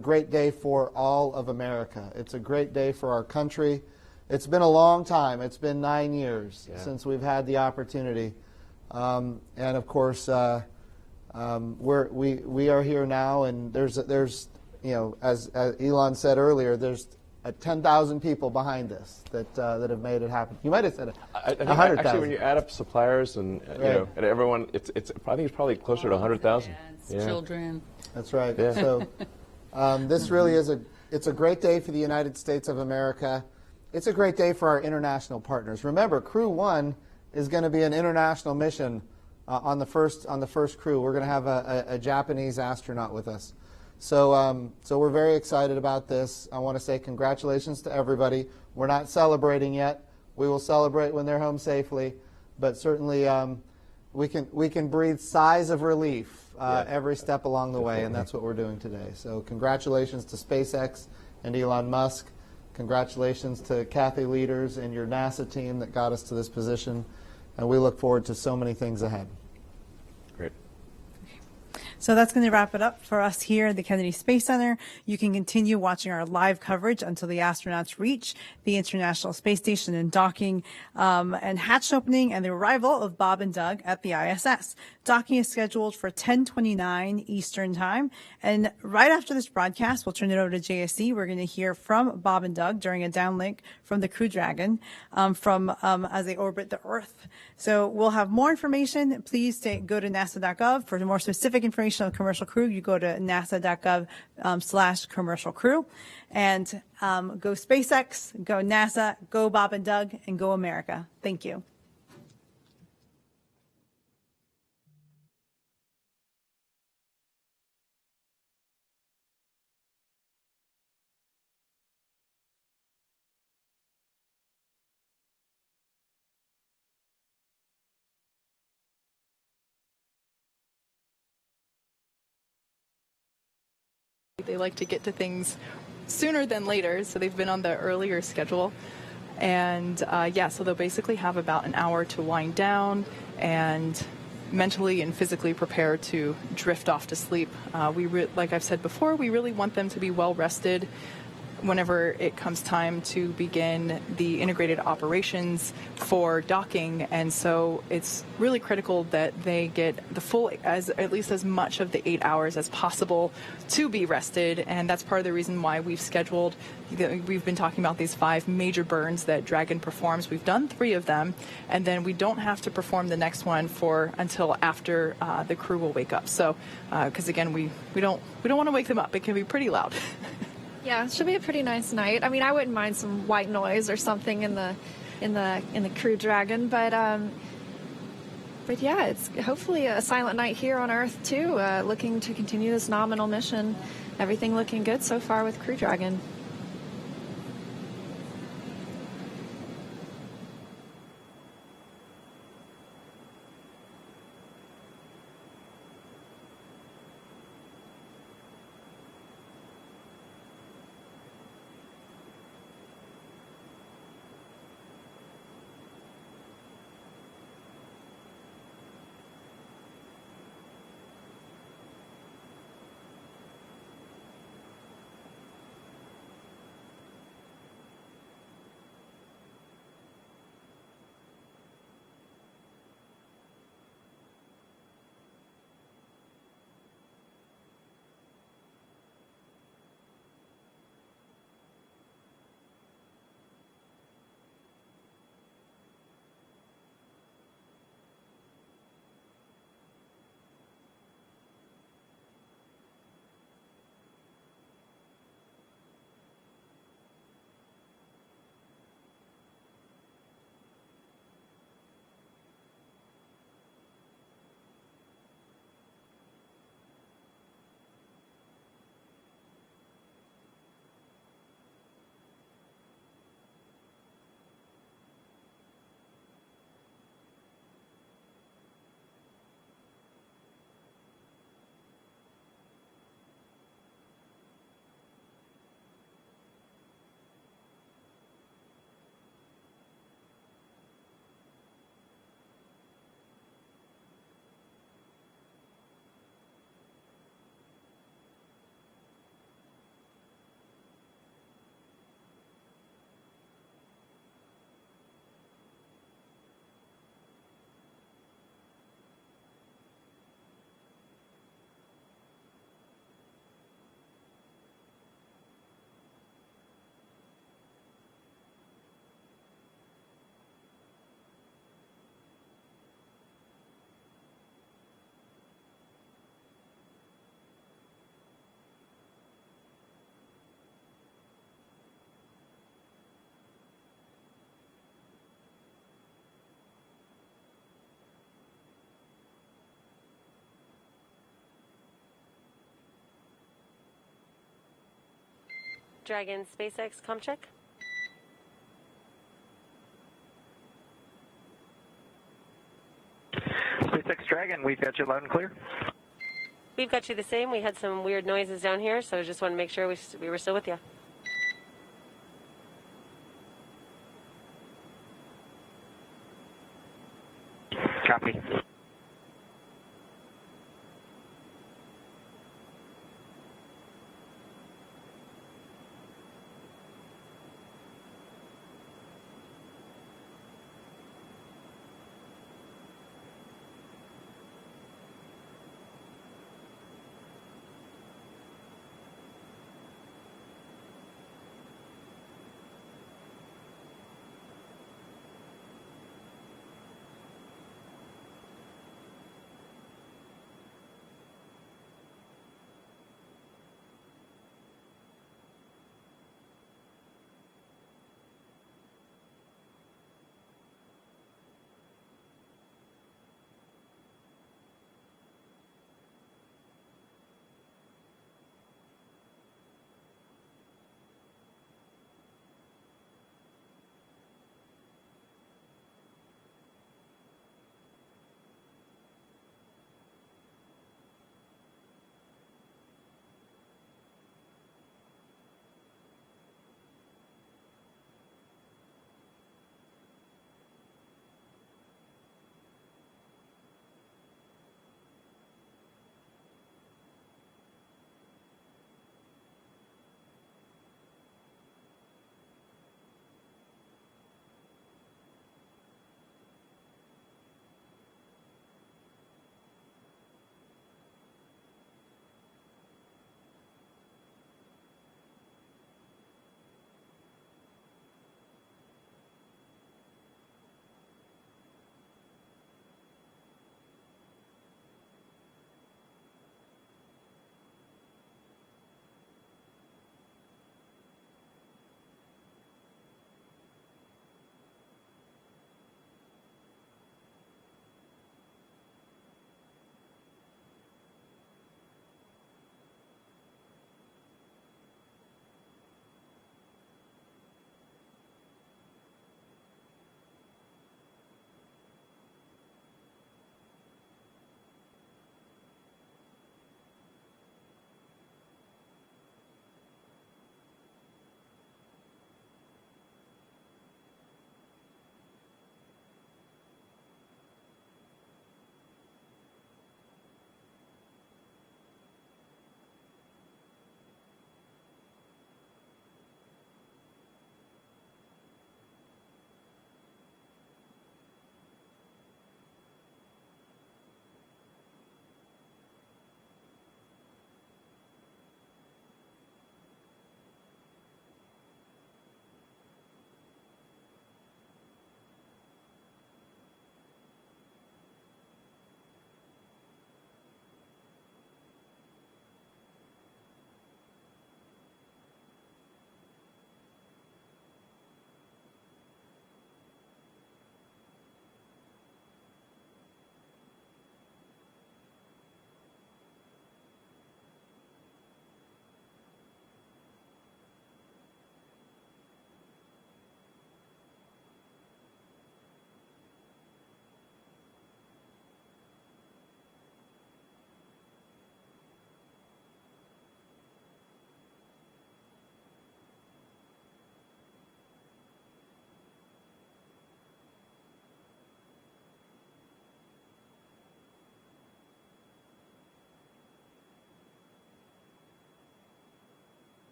great day for all of America. It's a great day for our country. It's been a long time. It's been 9 years since we've had the opportunity. And of course, we are here now, and there's as Elon said earlier, there's 10,000 people behind this that have made it happen. You might have said 100,000. Actually, when you add up suppliers and and everyone, I think it's probably closer to 100,000. Children. That's right. Yeah. So this really is it's a great day for the United States of America. It's a great day for our international partners. Remember, Crew 1 is going to be an international mission on the first crew. We're going to have a Japanese astronaut with us. So we're very excited about this. I want to say congratulations to everybody. We're not celebrating yet. We will celebrate when they're home safely, but certainly we can breathe sighs of relief every step along the way, and that's what we're doing today. So congratulations to SpaceX and Elon Musk. Congratulations to Kathy Leaders and your NASA team that got us to this position, and we look forward to so many things ahead. Great. So that's going to wrap it up for us here at the Kennedy Space Center. You can continue watching our live coverage until the astronauts reach the International Space Station and docking and hatch opening and the arrival of Bob and Doug at the ISS. Docking is scheduled for 10:29 Eastern Time. And right after this broadcast, we'll turn it over to JSC. We're going to hear from Bob and Doug during a downlink from the Crew Dragon as they orbit the Earth. So we'll have more information. Please go to nasa.gov. For more specific information on commercial crew, you go to nasa.gov/commercial crew. And go SpaceX, go NASA, go Bob and Doug, and go America. Thank you. They like to get to things sooner than later, so they've been on the earlier schedule. And so they'll basically have about an hour to wind down and mentally and physically prepare to drift off to sleep. Like I've said before, we really want them to be well rested whenever it comes time to begin the integrated operations for docking. And so it's really critical that they get the full, at least as much of the 8 hours as possible to be rested. And that's part of the reason why we've been talking about these 5 major burns that Dragon performs. We've done 3 of them, and then we don't have to perform the next one until after the crew will wake up. So, because again, we don't want to wake them up. It can be pretty loud. Yeah, it should be a pretty nice night. I mean, I wouldn't mind some white noise or something in the Crew Dragon, but yeah, it's hopefully a silent night here on Earth too. Looking to continue this nominal mission. Everything looking good so far with Crew Dragon. Dragon SpaceX com check. SpaceX Dragon, we've got you loud and clear. We've got you the same. We had some weird noises down here, so I just want to make sure we were still with you. Copy.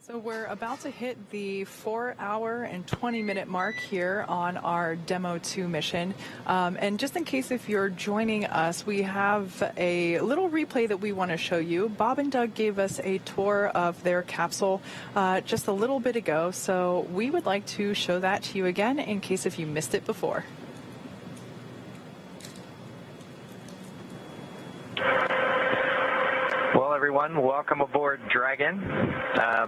So we're about to hit the 4-hour and 20-minute mark here on our Demo 2 mission. And just in case if you're joining us, we have a little replay that we want to show you. Bob and Doug gave us a tour of their capsule just a little bit ago, so we would like to show that to you again in case if you missed it before. Well, everyone, welcome aboard Dragon.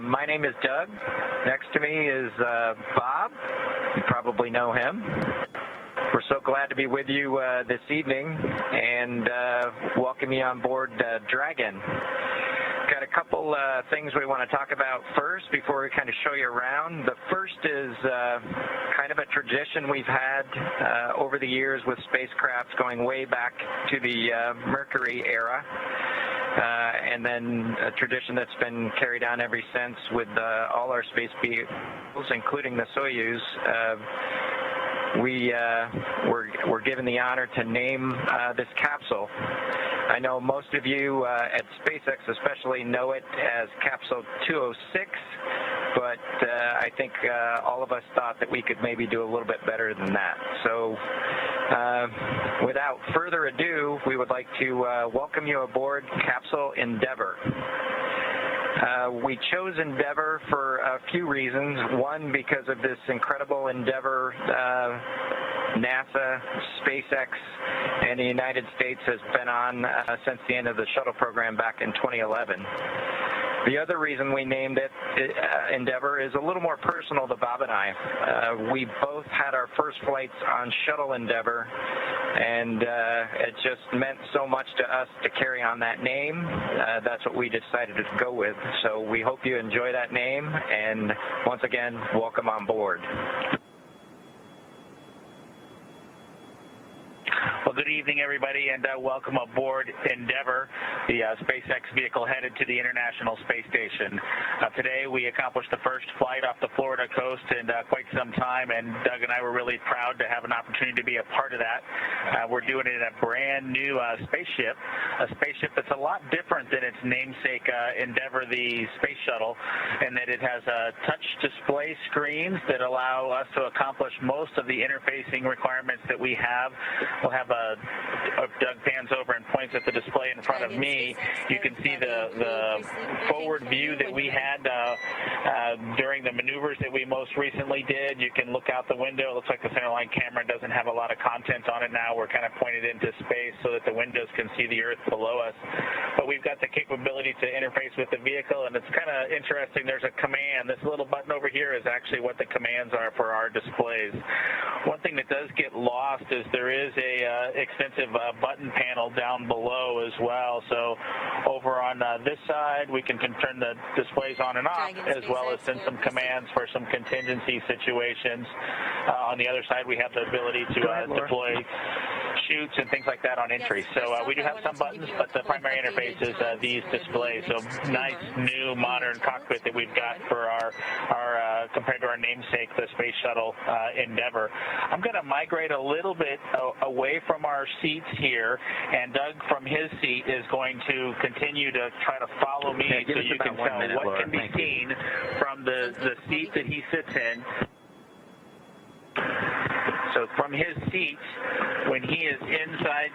My name is Doug. Next to me is Bob. You probably know him. We're so glad to be with you this evening and welcome you on board Dragon. Got a couple things we want to talk about first before we kind of show you around. The first is kind of a tradition we've had over the years with spacecrafts going way back to the Mercury era. And then a tradition that's been carried on ever since with all our space vehicles, including the Soyuz. We're given the honor to name this capsule. I know most of you at SpaceX especially know it as Capsule 206, but I think all of us thought that we could maybe do a little bit better than that. So without further ado, we would like to welcome you aboard Capsule Endeavour. We chose Endeavour for a few reasons. One, because of this incredible Endeavour NASA, SpaceX, and the United States has been on since the end of the shuttle program back in 2011. The other reason we named it Endeavour is a little more personal to Bob and I. We both had our first flights on Shuttle Endeavour, and it just meant so much to us to carry on that name. That's what we decided to go with. So we hope you enjoy that name, and once again, welcome on board. Well, good evening, everybody, and welcome aboard Endeavour, the SpaceX vehicle headed to the International Space Station. Today, we accomplished the first flight off the Florida coast in quite some time, and Doug and I were really proud to have an opportunity to be a part of that. We're doing it in a brand new spaceship, a spaceship that's a lot different than its namesake Endeavour, the space shuttle, in that it has touch display screens that allow us to accomplish most of the interfacing requirements that we have. We'll have Doug pans over and points at the display in front of me. You can see the forward view that we had during the maneuvers that we most recently did. You can look out the window. It looks like the centerline camera doesn't have a lot of content on it now. We're kind of pointed into space so that the windows can see the Earth below us. But we've got the capability to interface with the vehicle, and it's kind of interesting. There's a command. This little button over here is actually what the commands are for our displays. One thing that does get lost is there is a extensive button panel down below as well. So over on this side, we can turn the displays on and off, as well as send some commands for some contingency situations. On the other side, we have the ability to deploy chutes and things like that on entry. So we do have some buttons, but the primary interface is these displays. So nice, new, modern cockpit that we've got for our compared to our namesake, the Space Shuttle Endeavour. I'm going to migrate a little bit away from our seats here, and Doug from his seat is going to continue to try to follow me so you can tell what can be seen from the seat that he sits in. So from his seat, when he is inside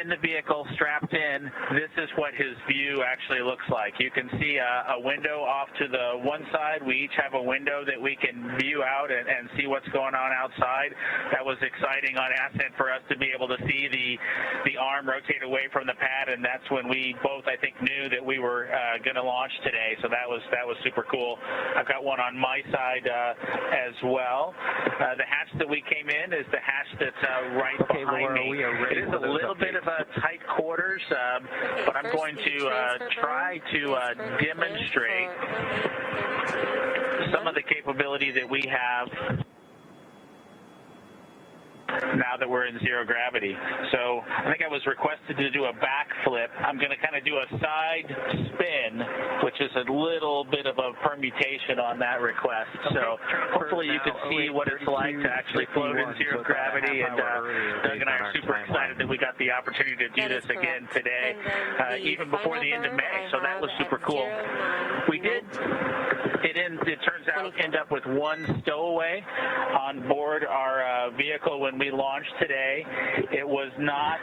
in the vehicle, strapped in, this is what his view actually looks like. You can see a window off to the one side. We each have a window that we can view out and see what's going on outside. That was exciting on ascent for us to be able to see the arm rotate away from the pad, and that's when we both, I think, knew that we were going to launch today. So that was super cool. I've got one on my side as well. The hatch that we came in is the hatch that's right behind me. It is a little bit of a tight quarters, but I'm going to try to demonstrate some of the capability that we have now that we're in zero gravity. So I think I was requested to do a backflip. I'm going to kind of do a side spin, which is a little bit of a permutation on that request. So hopefully you can see what it's like to actually float in zero gravity. And Doug and I are super excited that we got the opportunity to do this again today, even before the end of May. So that was super cool. We did. It turns out, end up with one stowaway on board our vehicle when we launched today. It was not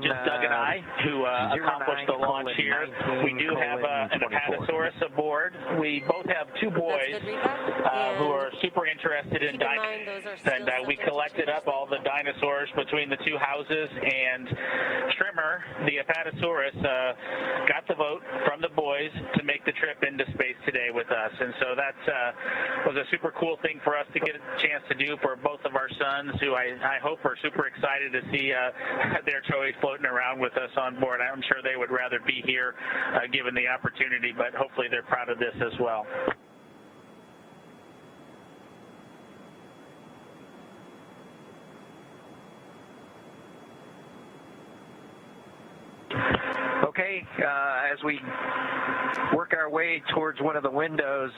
just Doug and I who accomplished the launch here. We do have an Apatosaurus aboard. We both have two boys who are super interested in dinosaurs, and we collected up all the dinosaurs between the two houses, and Trimmer, the Apatosaurus, got the vote from the boys to make the trip into space today with us. And so that was a super cool thing for us to get a chance to do for both of our sons, who I hope are super excited to see their toys floating around with us on board. I'm sure they would rather be here given the opportunity, but hopefully they're proud of this as well. Okay, as we work our way towards one of the windows,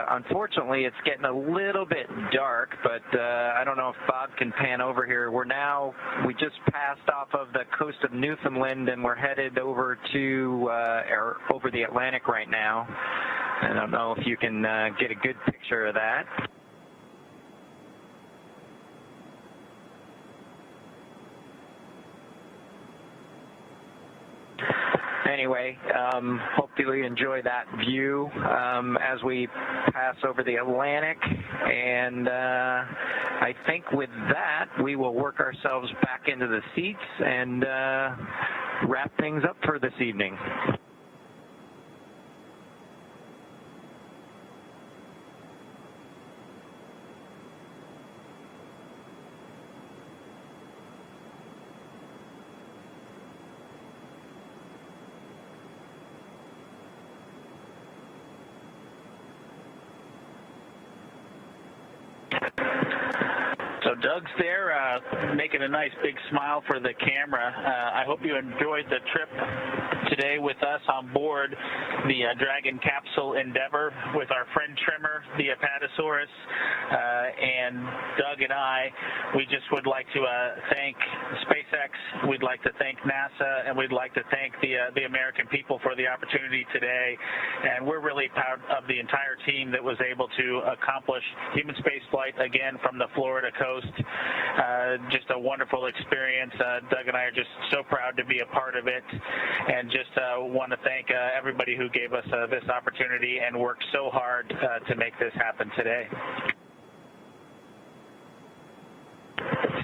unfortunately it's getting a little bit dark, but I don't know if Bob can pan over here. We just passed off of the coast of Newfoundland, and we're headed over to over the Atlantic right now. I don't know if you can get a good picture of that. Anyway, hopefully you enjoy that view as we pass over the Atlantic. And I think with that, we will work ourselves back into the seats and wrap things up for this evening. So Doug's there making a nice big smile for the camera. I hope you enjoyed the trip today with us on board the Dragon capsule Endeavour with our friend Trimmer, the Apatosaurus, and Doug and I. We just would like to thank SpaceX, we'd like to thank NASA, and we'd like to thank the American people for the opportunity today. And we're really proud of the entire team that was able to accomplish human spaceflight again from the Florida coast. Just a wonderful experience. Doug and I are just so proud to be a part of it, and just want to thank everybody who gave us this opportunity and worked so hard to make this happen today.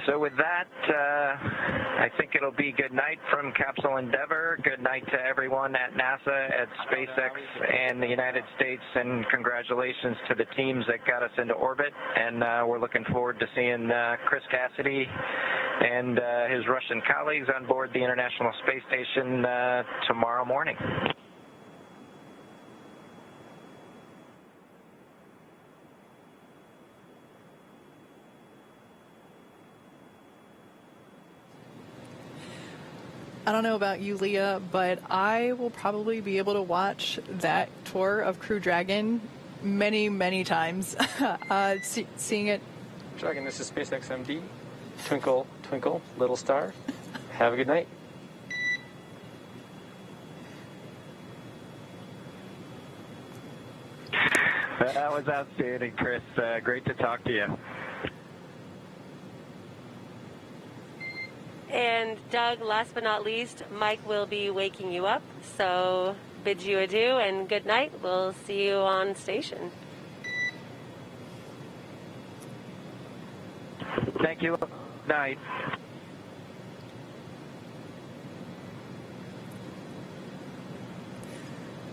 So with that, I think it'll be good night from Capsule Endeavour. Good night to everyone at NASA, at SpaceX, and the United States, and congratulations to the teams that got us into orbit. And we're looking forward to seeing Chris Cassidy and his Russian colleagues on board the International Space Station tomorrow morning. I don't know about you, Leah, but I will probably be able to watch that tour of Crew Dragon many, many times. Seeing it. Dragon, this is SpaceX MD. Twinkle, twinkle, little star. Have a good night. That was outstanding, Chris. Great to talk to you. And Doug, last but not least, Mike will be waking you up. So bid you adieu and good night. We'll see you on station. Thank you. Night.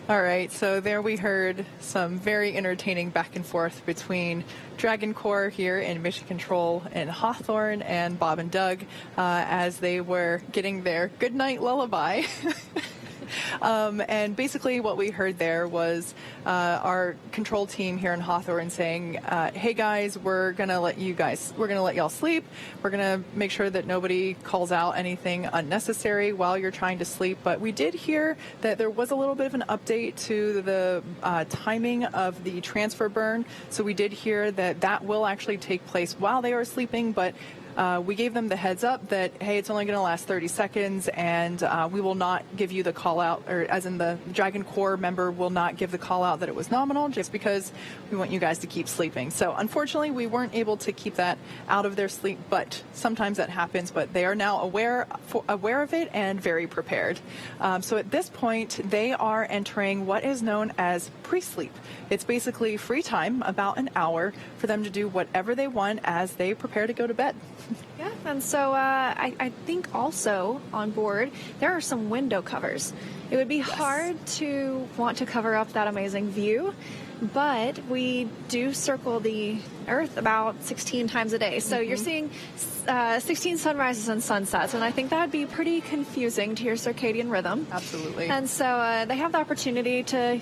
All right, so there we heard some very entertaining back and forth between Dragon Corps here in Mission Control in Hawthorne and Bob and Doug as they were getting their goodnight lullaby And basically what we heard there was our control team here in Hawthorne saying, hey guys, we're going to let y'all sleep. We're going to make sure that nobody calls out anything unnecessary while you're trying to sleep. But we did hear that there was a little bit of an update to the timing of the transfer burn. So we did hear that that will actually take place while they are sleeping, but we gave them the heads up that, hey, it's only going to last 30 seconds, and we will not give you the call out, or as in the Dragon Corps member will not give the call out that it was nominal, just because we want you guys to keep sleeping. So unfortunately, we weren't able to keep that out of their sleep, but sometimes that happens. But they are now aware of it and very prepared. So at this point, they are entering what is known as pre-sleep. It's basically free time, about an hour, for them to do whatever they want as they prepare to go to bed. Yeah, and so I think also on board there are some window covers. It would be hard to want to cover up that amazing view, but we do circle the Earth about 16 times a day. So you're seeing 16 sunrises and sunsets, and I think that would be pretty confusing to your circadian rhythm. Absolutely. And so they have the opportunity to,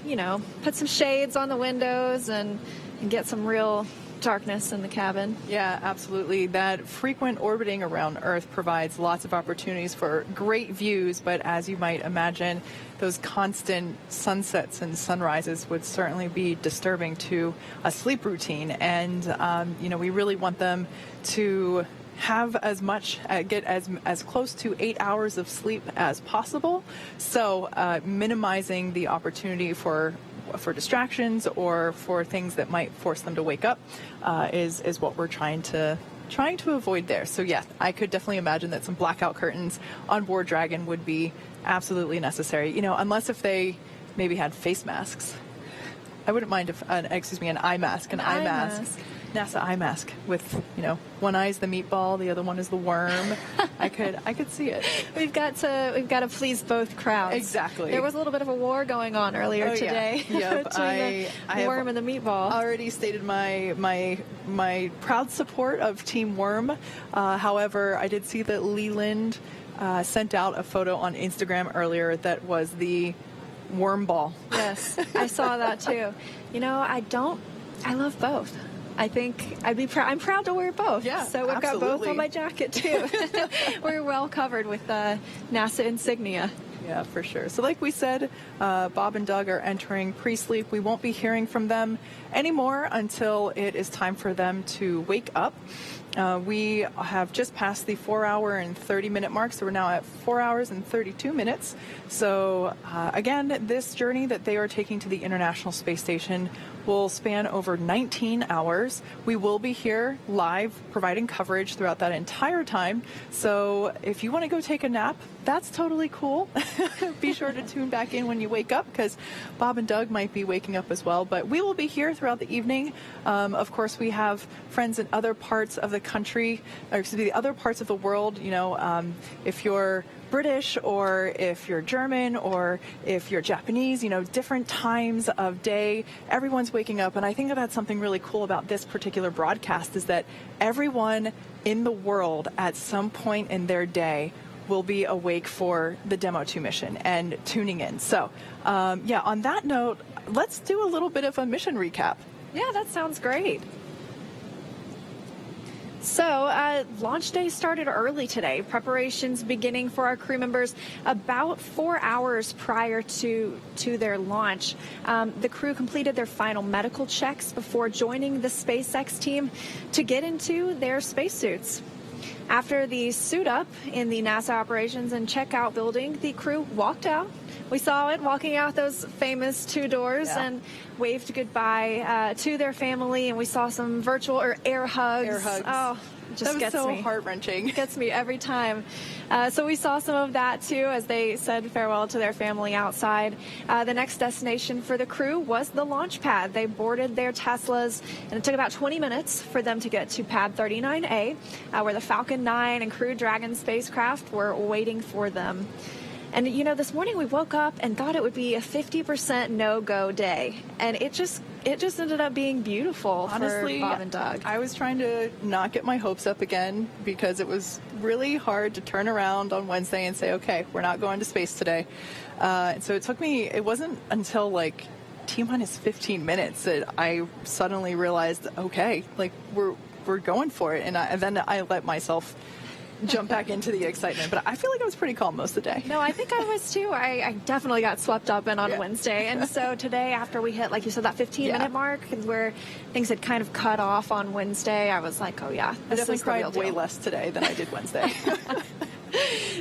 put some shades on the windows and get some real darkness in the cabin. Yeah, absolutely. That frequent orbiting around Earth provides lots of opportunities for great views, but as you might imagine, those constant sunsets and sunrises would certainly be disturbing to a sleep routine. And, we really want them to have get as close to 8 hours of sleep as possible. So minimizing the opportunity for distractions or for things that might force them to wake up is what we're trying to avoid there. So yeah, I could definitely imagine that some blackout curtains on board Dragon would be absolutely necessary. Unless if they maybe had face masks. I wouldn't mind if an eye mask. NASA eye mask with, one eye is the meatball, the other one is the worm. I could see it. We've got to please both crowds. Exactly. There was a little bit of a war going on earlier today Yep. between the worm and the meatball. Already stated my proud support of Team Worm. However, I did see that Leland sent out a photo on Instagram earlier that was the worm ball. Yes, I saw that too. I love both. I think I'm proud to wear both. Yeah, so we've got both on my jacket too. We're well covered with NASA insignia. Yeah, for sure. So like we said, Bob and Doug are entering pre-sleep. We won't be hearing from them anymore until it is time for them to wake up. We have just passed the 4-hour and 30-minute mark, so we're now at 4 hours and 32 minutes. So again, this journey that they are taking to the International Space Station will span over 19 hours. We will be here live providing coverage throughout that entire time. So if you want to go take a nap, that's totally cool. Be sure to tune back in when you wake up, because Bob and Doug might be waking up as well. But we will be here throughout the evening. Of course, we have friends in other parts of the country, or excuse me, the other parts of the world. If you're British, or if you're German, or if you're Japanese, different times of day, everyone's waking up. And I think that's something really cool about this particular broadcast, is that everyone in the world at some point in their day will be awake for the Demo 2 mission and tuning in. So, on that note, let's do a little bit of a mission recap. Yeah, that sounds great. So, launch day started early today. Preparations beginning for our crew members about 4 hours prior to their launch. The crew completed their final medical checks before joining the SpaceX team to get into their spacesuits. After the suit up in the NASA operations and checkout building, the crew walked out. We saw it walking out those famous 2 doors and waved goodbye to their family, and we saw some virtual or air hugs. Air hugs. Oh, it just gets so me. Heart-wrenching. It gets me every time. So we saw some of that too as they said farewell to their family outside. The next destination for the crew was the launch pad. They boarded their Teslas, and it took about 20 minutes for them to get to pad 39A, where the Falcon 9 and Crew Dragon spacecraft were waiting for them. And, this morning we woke up and thought it would be a 50% no-go day. And it just it just ended up being beautiful. Honestly, for Bob and Doug. I was trying to not get my hopes up again because it was really hard to turn around on Wednesday and say, okay, we're not going to space today. And so it wasn't until like T-minus 15 minutes that I suddenly realized, okay, like we're going for it. And then I let myself jump back into the excitement. But I feel like I was pretty calm most of the day. No, I think I was too. I definitely got swept up in on Wednesday. And so today, after we hit, like you said, that 15-minute mark where things had kind of cut off on Wednesday, I was like, oh, yeah, this is the real deal. I definitely cried way less today than I did Wednesday.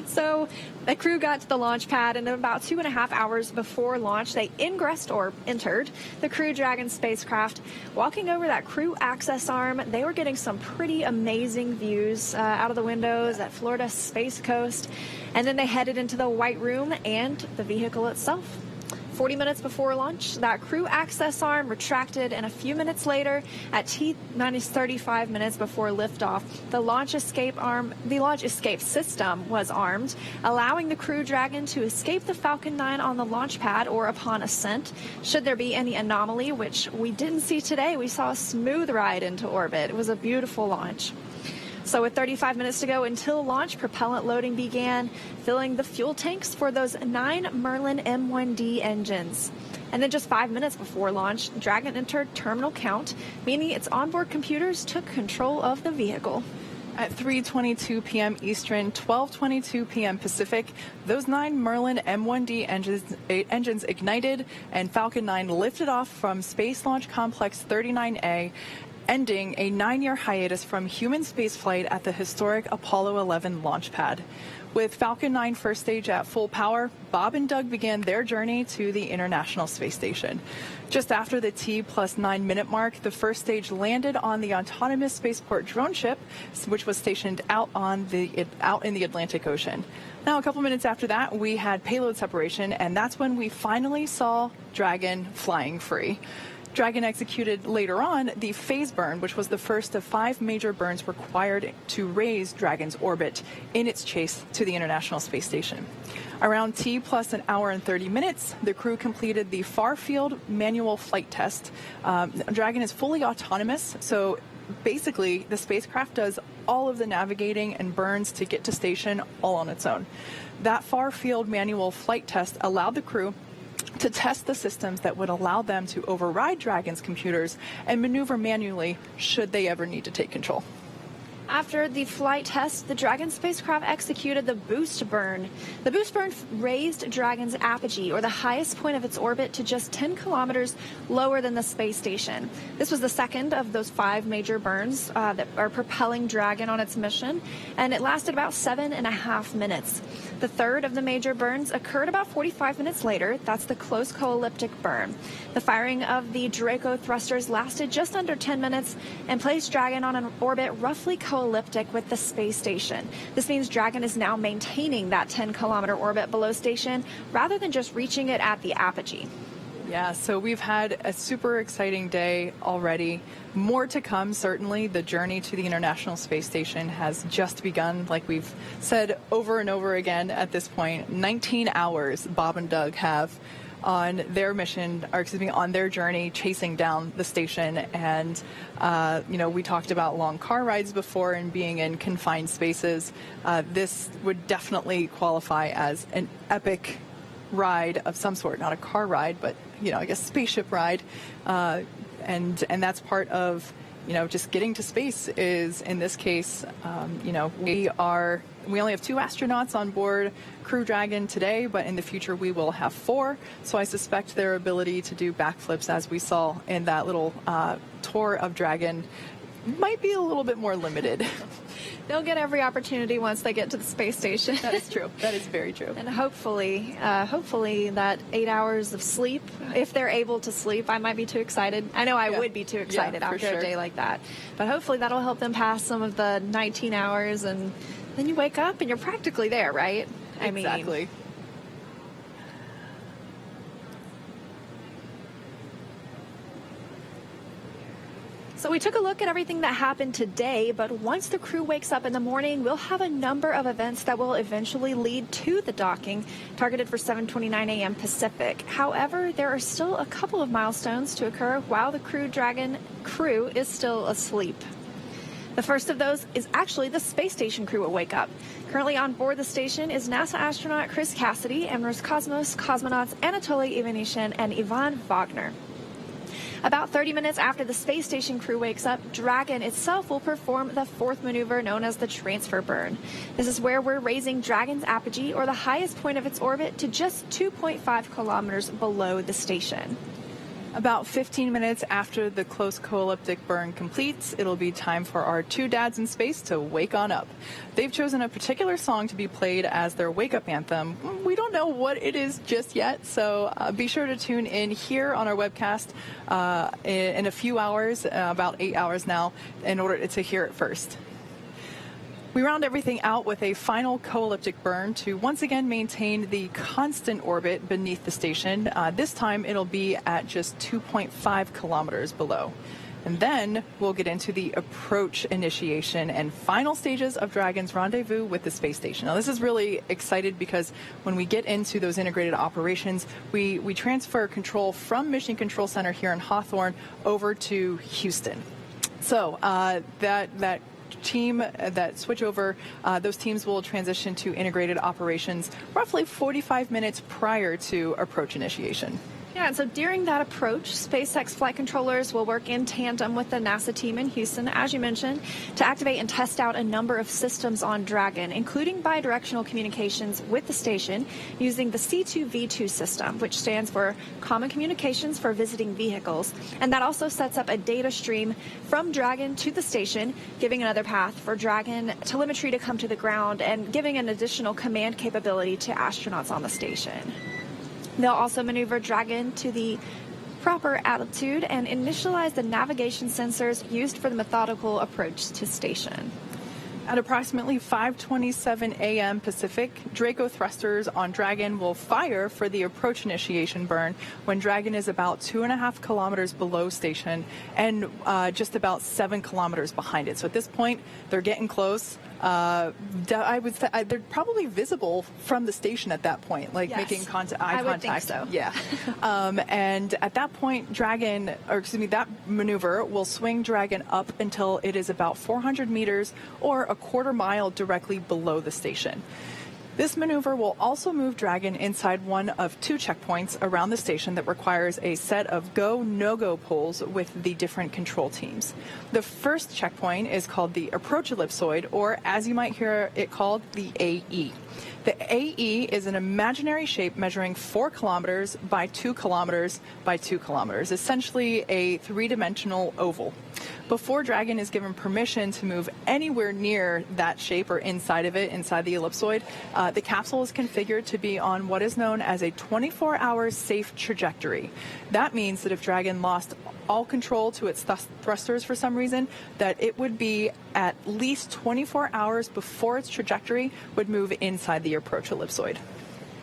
So the crew got to the launch pad, and about 2.5 hours before launch, they ingressed or entered the Crew Dragon spacecraft. Walking over that crew access arm, they were getting some pretty amazing views out of the windows at Florida's Space Coast. And then they headed into the White Room and the vehicle itself. 40 minutes before launch, that crew access arm retracted, and a few minutes later, at T-minus 35 minutes before liftoff, the launch escape system was armed, allowing the Crew Dragon to escape the Falcon 9 on the launch pad or upon ascent. Should there be any anomaly, which we didn't see today, we saw a smooth ride into orbit. It was a beautiful launch. So with 35 minutes to go until launch, propellant loading began, filling the fuel tanks for those 9 Merlin M1D engines. And then just 5 minutes before launch, Dragon entered terminal count, meaning its onboard computers took control of the vehicle. At 3:22 p.m. Eastern, 12:22 p.m. Pacific, those 9 Merlin M1D engines ignited, and Falcon 9 lifted off from Space Launch Complex 39A, ending a 9-year hiatus from human spaceflight at the historic Apollo 11 launch pad. With Falcon 9 first stage at full power, Bob and Doug began their journey to the International Space Station. Just after the T+9 minute mark, the first stage landed on the autonomous spaceport drone ship, which was stationed out in the Atlantic Ocean. Now, a couple minutes after that, we had payload separation, and that's when we finally saw Dragon flying free. Dragon executed later on the phase burn, which was the first of 5 major burns required to raise Dragon's orbit in its chase to the International Space Station. Around T+1 hour and 30 minutes, the crew completed the far-field manual flight test. Dragon is fully autonomous, so basically the spacecraft does all of the navigating and burns to get to station all on its own. That far-field manual flight test allowed the crew to test the systems that would allow them to override Dragon's computers and maneuver manually should they ever need to take control. After the flight test, the Dragon spacecraft executed the boost burn. The boost burn raised Dragon's apogee, or the highest point of its orbit, to just 10 kilometers lower than the space station. This was the second of those 5 major burns that are propelling Dragon on its mission, and it lasted about 7.5 minutes. The third of the major burns occurred about 45 minutes later. That's the close co-elliptic burn. The firing of the Draco thrusters lasted just under 10 minutes and placed Dragon on an orbit roughly co-elliptic with the space station. This means Dragon is now maintaining that 10-kilometer orbit below station rather than just reaching it at the apogee. Yeah, so we've had a super exciting day already. More to come, certainly. The journey to the International Space Station has just begun, like we've said over and over again at this point. 19 hours Bob and Doug have on their mission, or excuse me, on their journey chasing down the station. And, we talked about long car rides before and being in confined spaces. This would definitely qualify as an epic ride of some sort, not a car ride, but I guess spaceship ride, and that's part of just getting to space. Is in this case, we only have 2 astronauts on board Crew Dragon today, but in the future we will have 4. So I suspect their ability to do backflips, as we saw in that little tour of Dragon, might be a little bit more limited. They'll get every opportunity once they get to the space station. That is true. That is very true. And hopefully that 8 hours of sleep, if they're able to sleep. I might be too excited. I know I would be too excited after a day like that. But hopefully that'll help them pass some of the 19 hours, and then you wake up and you're practically there, right? Exactly. So we took a look at everything that happened today, but once the crew wakes up in the morning, we'll have a number of events that will eventually lead to the docking, targeted for 7:29 a.m. Pacific. However, there are still a couple of milestones to occur while the Crew Dragon crew is still asleep. The first of those is actually the space station crew will wake up. Currently on board the station is NASA astronaut Chris Cassidy and Roscosmos cosmonauts Anatoly Ivanishin and Ivan Wagner. About 30 minutes after the space station crew wakes up, Dragon itself will perform the fourth maneuver known as the transfer burn. This is where we're raising Dragon's apogee, or the highest point of its orbit, to just 2.5 kilometers below the station. About 15 minutes after the close co-elliptic burn completes, it'll be time for our two dads in space to wake on up. They've chosen a particular song to be played as their wake-up anthem. We don't know what it is just yet, so be sure to tune in here on our webcast in a few hours, about 8 hours now, in order to hear it first. We round everything out with a final co-elliptic burn to once again maintain the constant orbit beneath the station. This time it'll be at just 2.5 kilometers below. And then we'll get into the approach initiation and final stages of Dragon's rendezvous with the space station. Now, this is really excited because when we get into those integrated operations, we transfer control from Mission Control Center here in Hawthorne over to Houston. So that team that switch over, those teams will transition to integrated operations roughly 45 minutes prior to approach initiation. Yeah, and so during that approach, SpaceX flight controllers will work in tandem with the NASA team in Houston, as you mentioned, to activate and test out a number of systems on Dragon, including bidirectional communications with the station using the C2V2 system, which stands for Common Communications for Visiting Vehicles. And that also sets up a data stream from Dragon to the station, giving another path for Dragon telemetry to come to the ground and giving an additional command capability to astronauts on the station. They'll also maneuver Dragon to the proper altitude and initialize the navigation sensors used for the methodical approach to station. At approximately 5:27 a.m. Pacific, Draco thrusters on Dragon will fire for the approach initiation burn when Dragon is about 2.5 kilometers below station and just about 7 kilometers behind it. So at this point, they're getting close. They're probably visible from the station at that point, like yes, making eye contact. I would think so. Yeah. And at that point, that maneuver will swing Dragon up until it is about 400 meters or a quarter mile directly below the station. This maneuver will also move Dragon inside one of two checkpoints around the station that requires a set of go, no-go polls with the different control teams. The first checkpoint is called the approach ellipsoid, or as you might hear it called, the AE. The AE is an imaginary shape measuring 4 kilometers by 2 kilometers by 2 kilometers, essentially a three-dimensional oval. Before Dragon is given permission to move anywhere near that shape or inside of it, inside the ellipsoid, the capsule is configured to be on what is known as a 24-hour safe trajectory. That means that if Dragon lost all control to its thrusters for some reason, that it would be at least 24 hours before its trajectory would move inside the approach ellipsoid.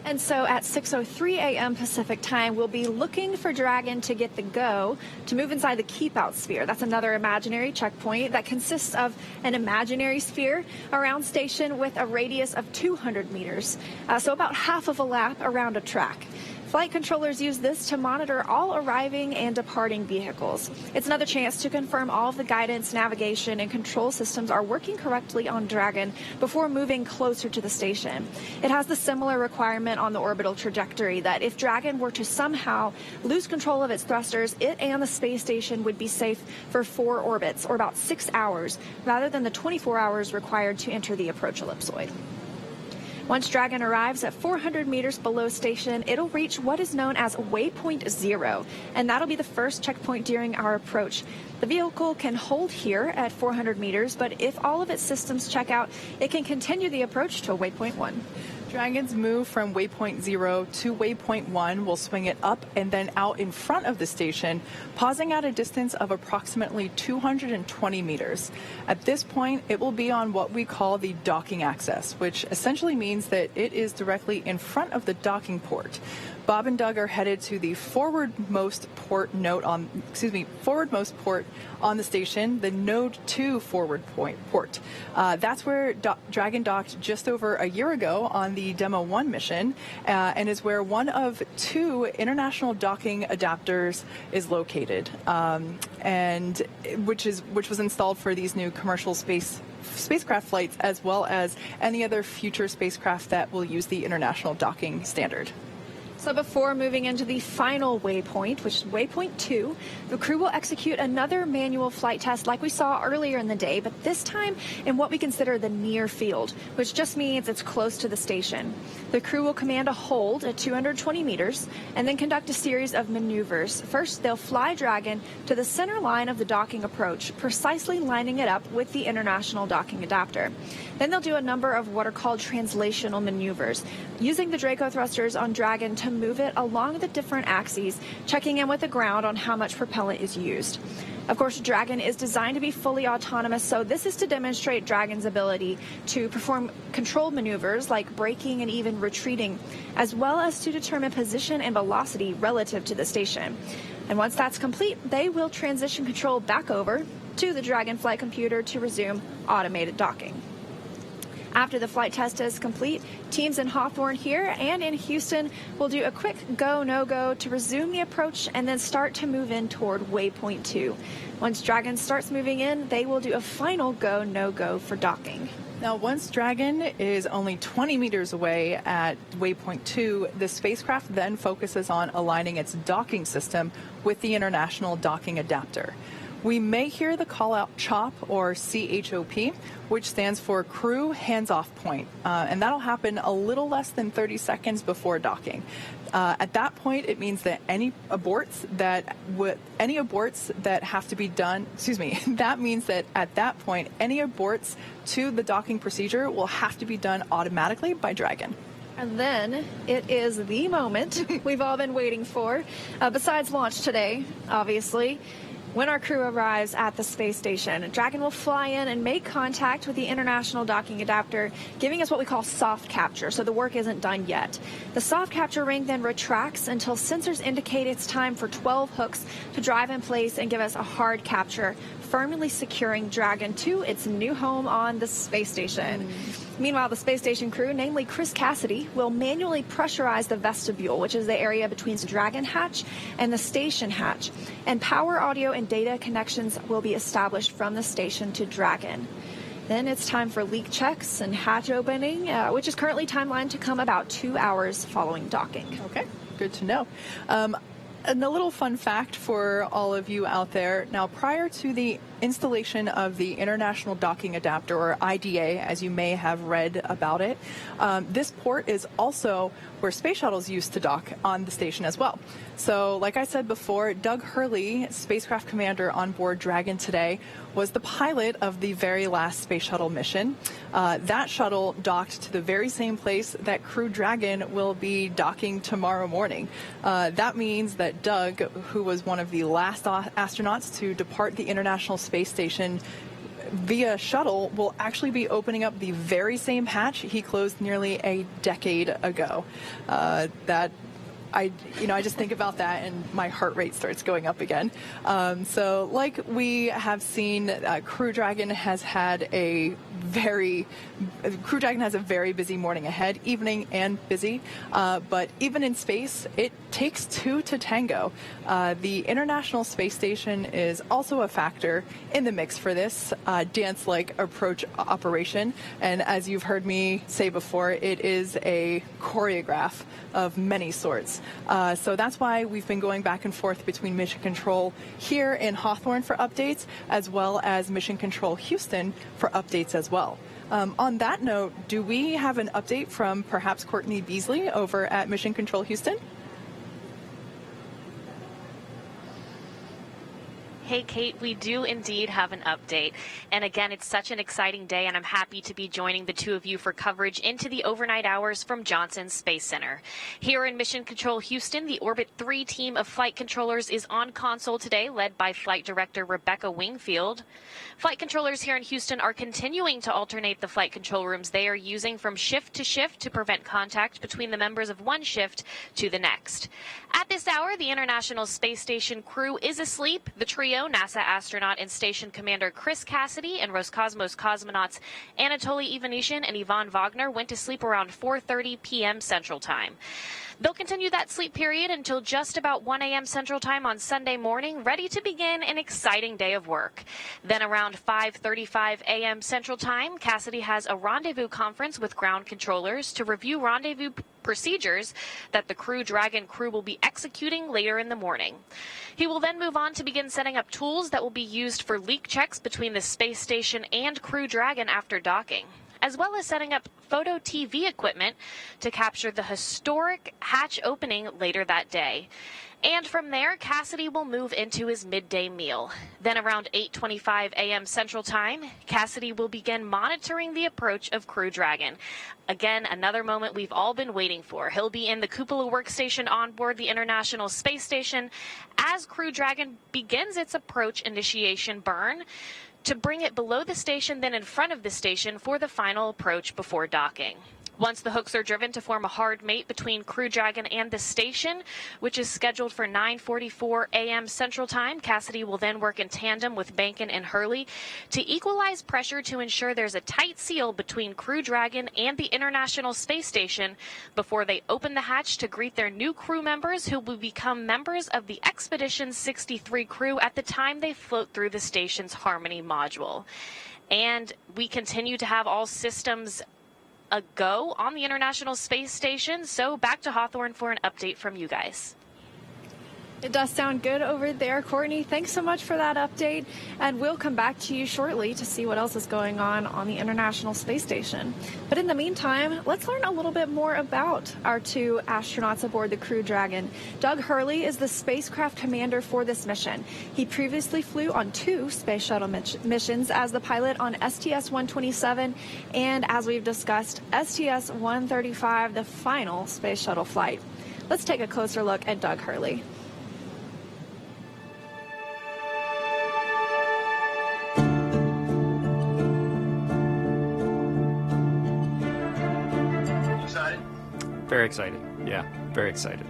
And so at 6:03 a.m. Pacific time, we'll be looking for Dragon to get the go to move inside the keep out sphere. That's another imaginary checkpoint that consists of an imaginary sphere around station with a radius of 200 meters, so about half of a lap around a track. Flight controllers use this to monitor all arriving and departing vehicles. It's another chance to confirm all of the guidance, navigation, and control systems are working correctly on Dragon before moving closer to the station. It has the similar requirement on the orbital trajectory that if Dragon were to somehow lose control of its thrusters, it and the space station would be safe for 4 orbits, or about 6 hours, rather than the 24 hours required to enter the approach ellipsoid. Once Dragon arrives at 400 meters below station, it'll reach what is known as waypoint 0, and that'll be the first checkpoint during our approach. The vehicle can hold here at 400 meters, but if all of its systems check out, it can continue the approach to waypoint 1. Dragon's move from waypoint 0 to waypoint 1 will swing it up and then out in front of the station, pausing at a distance of approximately 220 meters. At this point, it will be on what we call the docking axis, which essentially means that it is directly in front of the docking port. Bob and Doug are headed to the forwardmost port on the station, the Node 2 forward port. That's where Dragon docked just over a year ago on the Demo 1 mission, and is where one of 2 international docking adapters is located, and which was installed for these new commercial spacecraft flights, as well as any other future spacecraft that will use the international docking standard. So before moving into the final waypoint, which is waypoint 2, the crew will execute another manual flight test like we saw earlier in the day, but this time in what we consider the near field, which just means it's close to the station. The crew will command a hold at 220 meters and then conduct a series of maneuvers. First, they'll fly Dragon to the center line of the docking approach, precisely lining it up with the international docking adapter. Then they'll do a number of what are called translational maneuvers, using the Draco thrusters on Dragon to move it along the different axes, checking in with the ground on how much propellant is used. Of course, Dragon is designed to be fully autonomous, so this is to demonstrate Dragon's ability to perform controlled maneuvers like braking and even retreating, as well as to determine position and velocity relative to the station. And once that's complete, they will transition control back over to the Dragon flight computer to resume automated docking. After the flight test is complete, teams in Hawthorne here and in Houston will do a quick go, no-go to resume the approach and then start to move in toward waypoint 2. Once Dragon starts moving in, they will do a final go, no-go for docking. Now, once Dragon is only 20 meters away at waypoint 2, the spacecraft then focuses on aligning its docking system with the International Docking Adapter. We may hear the call-out CHOP, or CHOP, which stands for Crew Hands-Off Point, and that'll happen a little less than 30 seconds before docking. At that point, it means that any aborts that have to be done, that means that at that point, any aborts to the docking procedure will have to be done automatically by Dragon. And then it is the moment we've all been waiting for, besides launch today, obviously. When our crew arrives at the space station, Dragon will fly in and make contact with the International Docking Adapter, giving us what we call soft capture, so the work isn't done yet. The soft capture ring then retracts until sensors indicate it's time for 12 hooks to drive in place and give us a hard capture, firmly securing Dragon to its new home on the space station. Meanwhile, the space station crew, namely Chris Cassidy, will manually pressurize the vestibule, which is the area between the Dragon hatch and the station hatch, and power, audio, and data connections will be established from the station to Dragon. Then it's time for leak checks and hatch opening, which is currently timelined to come about 2 hours following docking. Okay, good to know. And a little fun fact for all of you out there. Now, prior to the installation of the International Docking Adapter, or IDA, as you may have read about it, this port is also where space shuttles used to dock on the station as well. So, like I said before, Doug Hurley, spacecraft commander on board Dragon today, was the pilot of the very last space shuttle mission. That shuttle docked to the very same place that Crew Dragon will be docking tomorrow morning. That means that Doug, who was one of the last astronauts to depart the International Space Station via shuttle, will actually be opening up the very same hatch he closed nearly a decade ago. I just think about that and my heart rate starts going up again. So like we have seen, Crew Dragon has a very busy morning ahead, evening and busy. But even in space, it takes two to tango. The International Space Station is also a factor in the mix for this dance-like approach operation. And as you've heard me say before, it is a choreograph of many sorts. So that's why we've been going back and forth between Mission Control here in Hawthorne for updates, as well as Mission Control Houston for updates as well. On that note, do we have an update from perhaps Courtney Beasley over at Mission Control Houston? Hey, Kate, we do indeed have an update. And again, it's such an exciting day, and I'm happy to be joining the two of you for coverage into the overnight hours from Johnson Space Center. Here in Mission Control Houston, the Orbit 3 team of flight controllers is on console today, led by Flight Director Rebecca Wingfield. Flight controllers here in Houston are continuing to alternate the flight control rooms they are using from shift to shift to prevent contact between the members of one shift to the next. At this hour, the International Space Station crew is asleep. The trio, NASA astronaut and station commander Chris Cassidy and Roscosmos cosmonauts Anatoly Ivanishin and Ivan Wagner, went to sleep around 4:30 p.m. Central Time. They'll continue that sleep period until just about 1 a.m. Central Time on Sunday morning, ready to begin an exciting day of work. Then around 5:35 a.m. Central Time, Cassidy has a rendezvous conference with ground controllers to review rendezvous procedures that the Crew Dragon crew will be executing later in the morning. He will then move on to begin setting up tools that will be used for leak checks between the space station and Crew Dragon after docking, as well as setting up photo TV equipment to capture the historic hatch opening later that day. And from there, Cassidy will move into his midday meal. Then around 8:25 a.m. Central Time, Cassidy will begin monitoring the approach of Crew Dragon. Again, another moment we've all been waiting for. He'll be in the cupola workstation on board the International Space Station as Crew Dragon begins its approach initiation burn to bring it below the station, then in front of the station for the final approach before docking. Once the hooks are driven to form a hard mate between Crew Dragon and the station, which is scheduled for 9:44 a.m. Central Time, Cassidy will then work in tandem with Bankin and Hurley to equalize pressure to ensure there's a tight seal between Crew Dragon and the International Space Station before they open the hatch to greet their new crew members, who will become members of the Expedition 63 crew at the time they float through the station's Harmony module. And we continue to have all systems a go on the International Space Station. So back to Hawthorne for an update from you guys. It does sound good over there, Courtney. Thanks so much for that update, and we'll come back to you shortly to see what else is going on the International Space Station. But in the meantime, let's learn a little bit more about our two astronauts aboard the Crew Dragon. Doug Hurley is the spacecraft commander for this mission. He previously flew on 2 space shuttle missions as the pilot on STS-127 and, as we've discussed, STS-135, the final space shuttle flight. Let's take a closer look at Doug Hurley. Very excited. Yeah, very excited.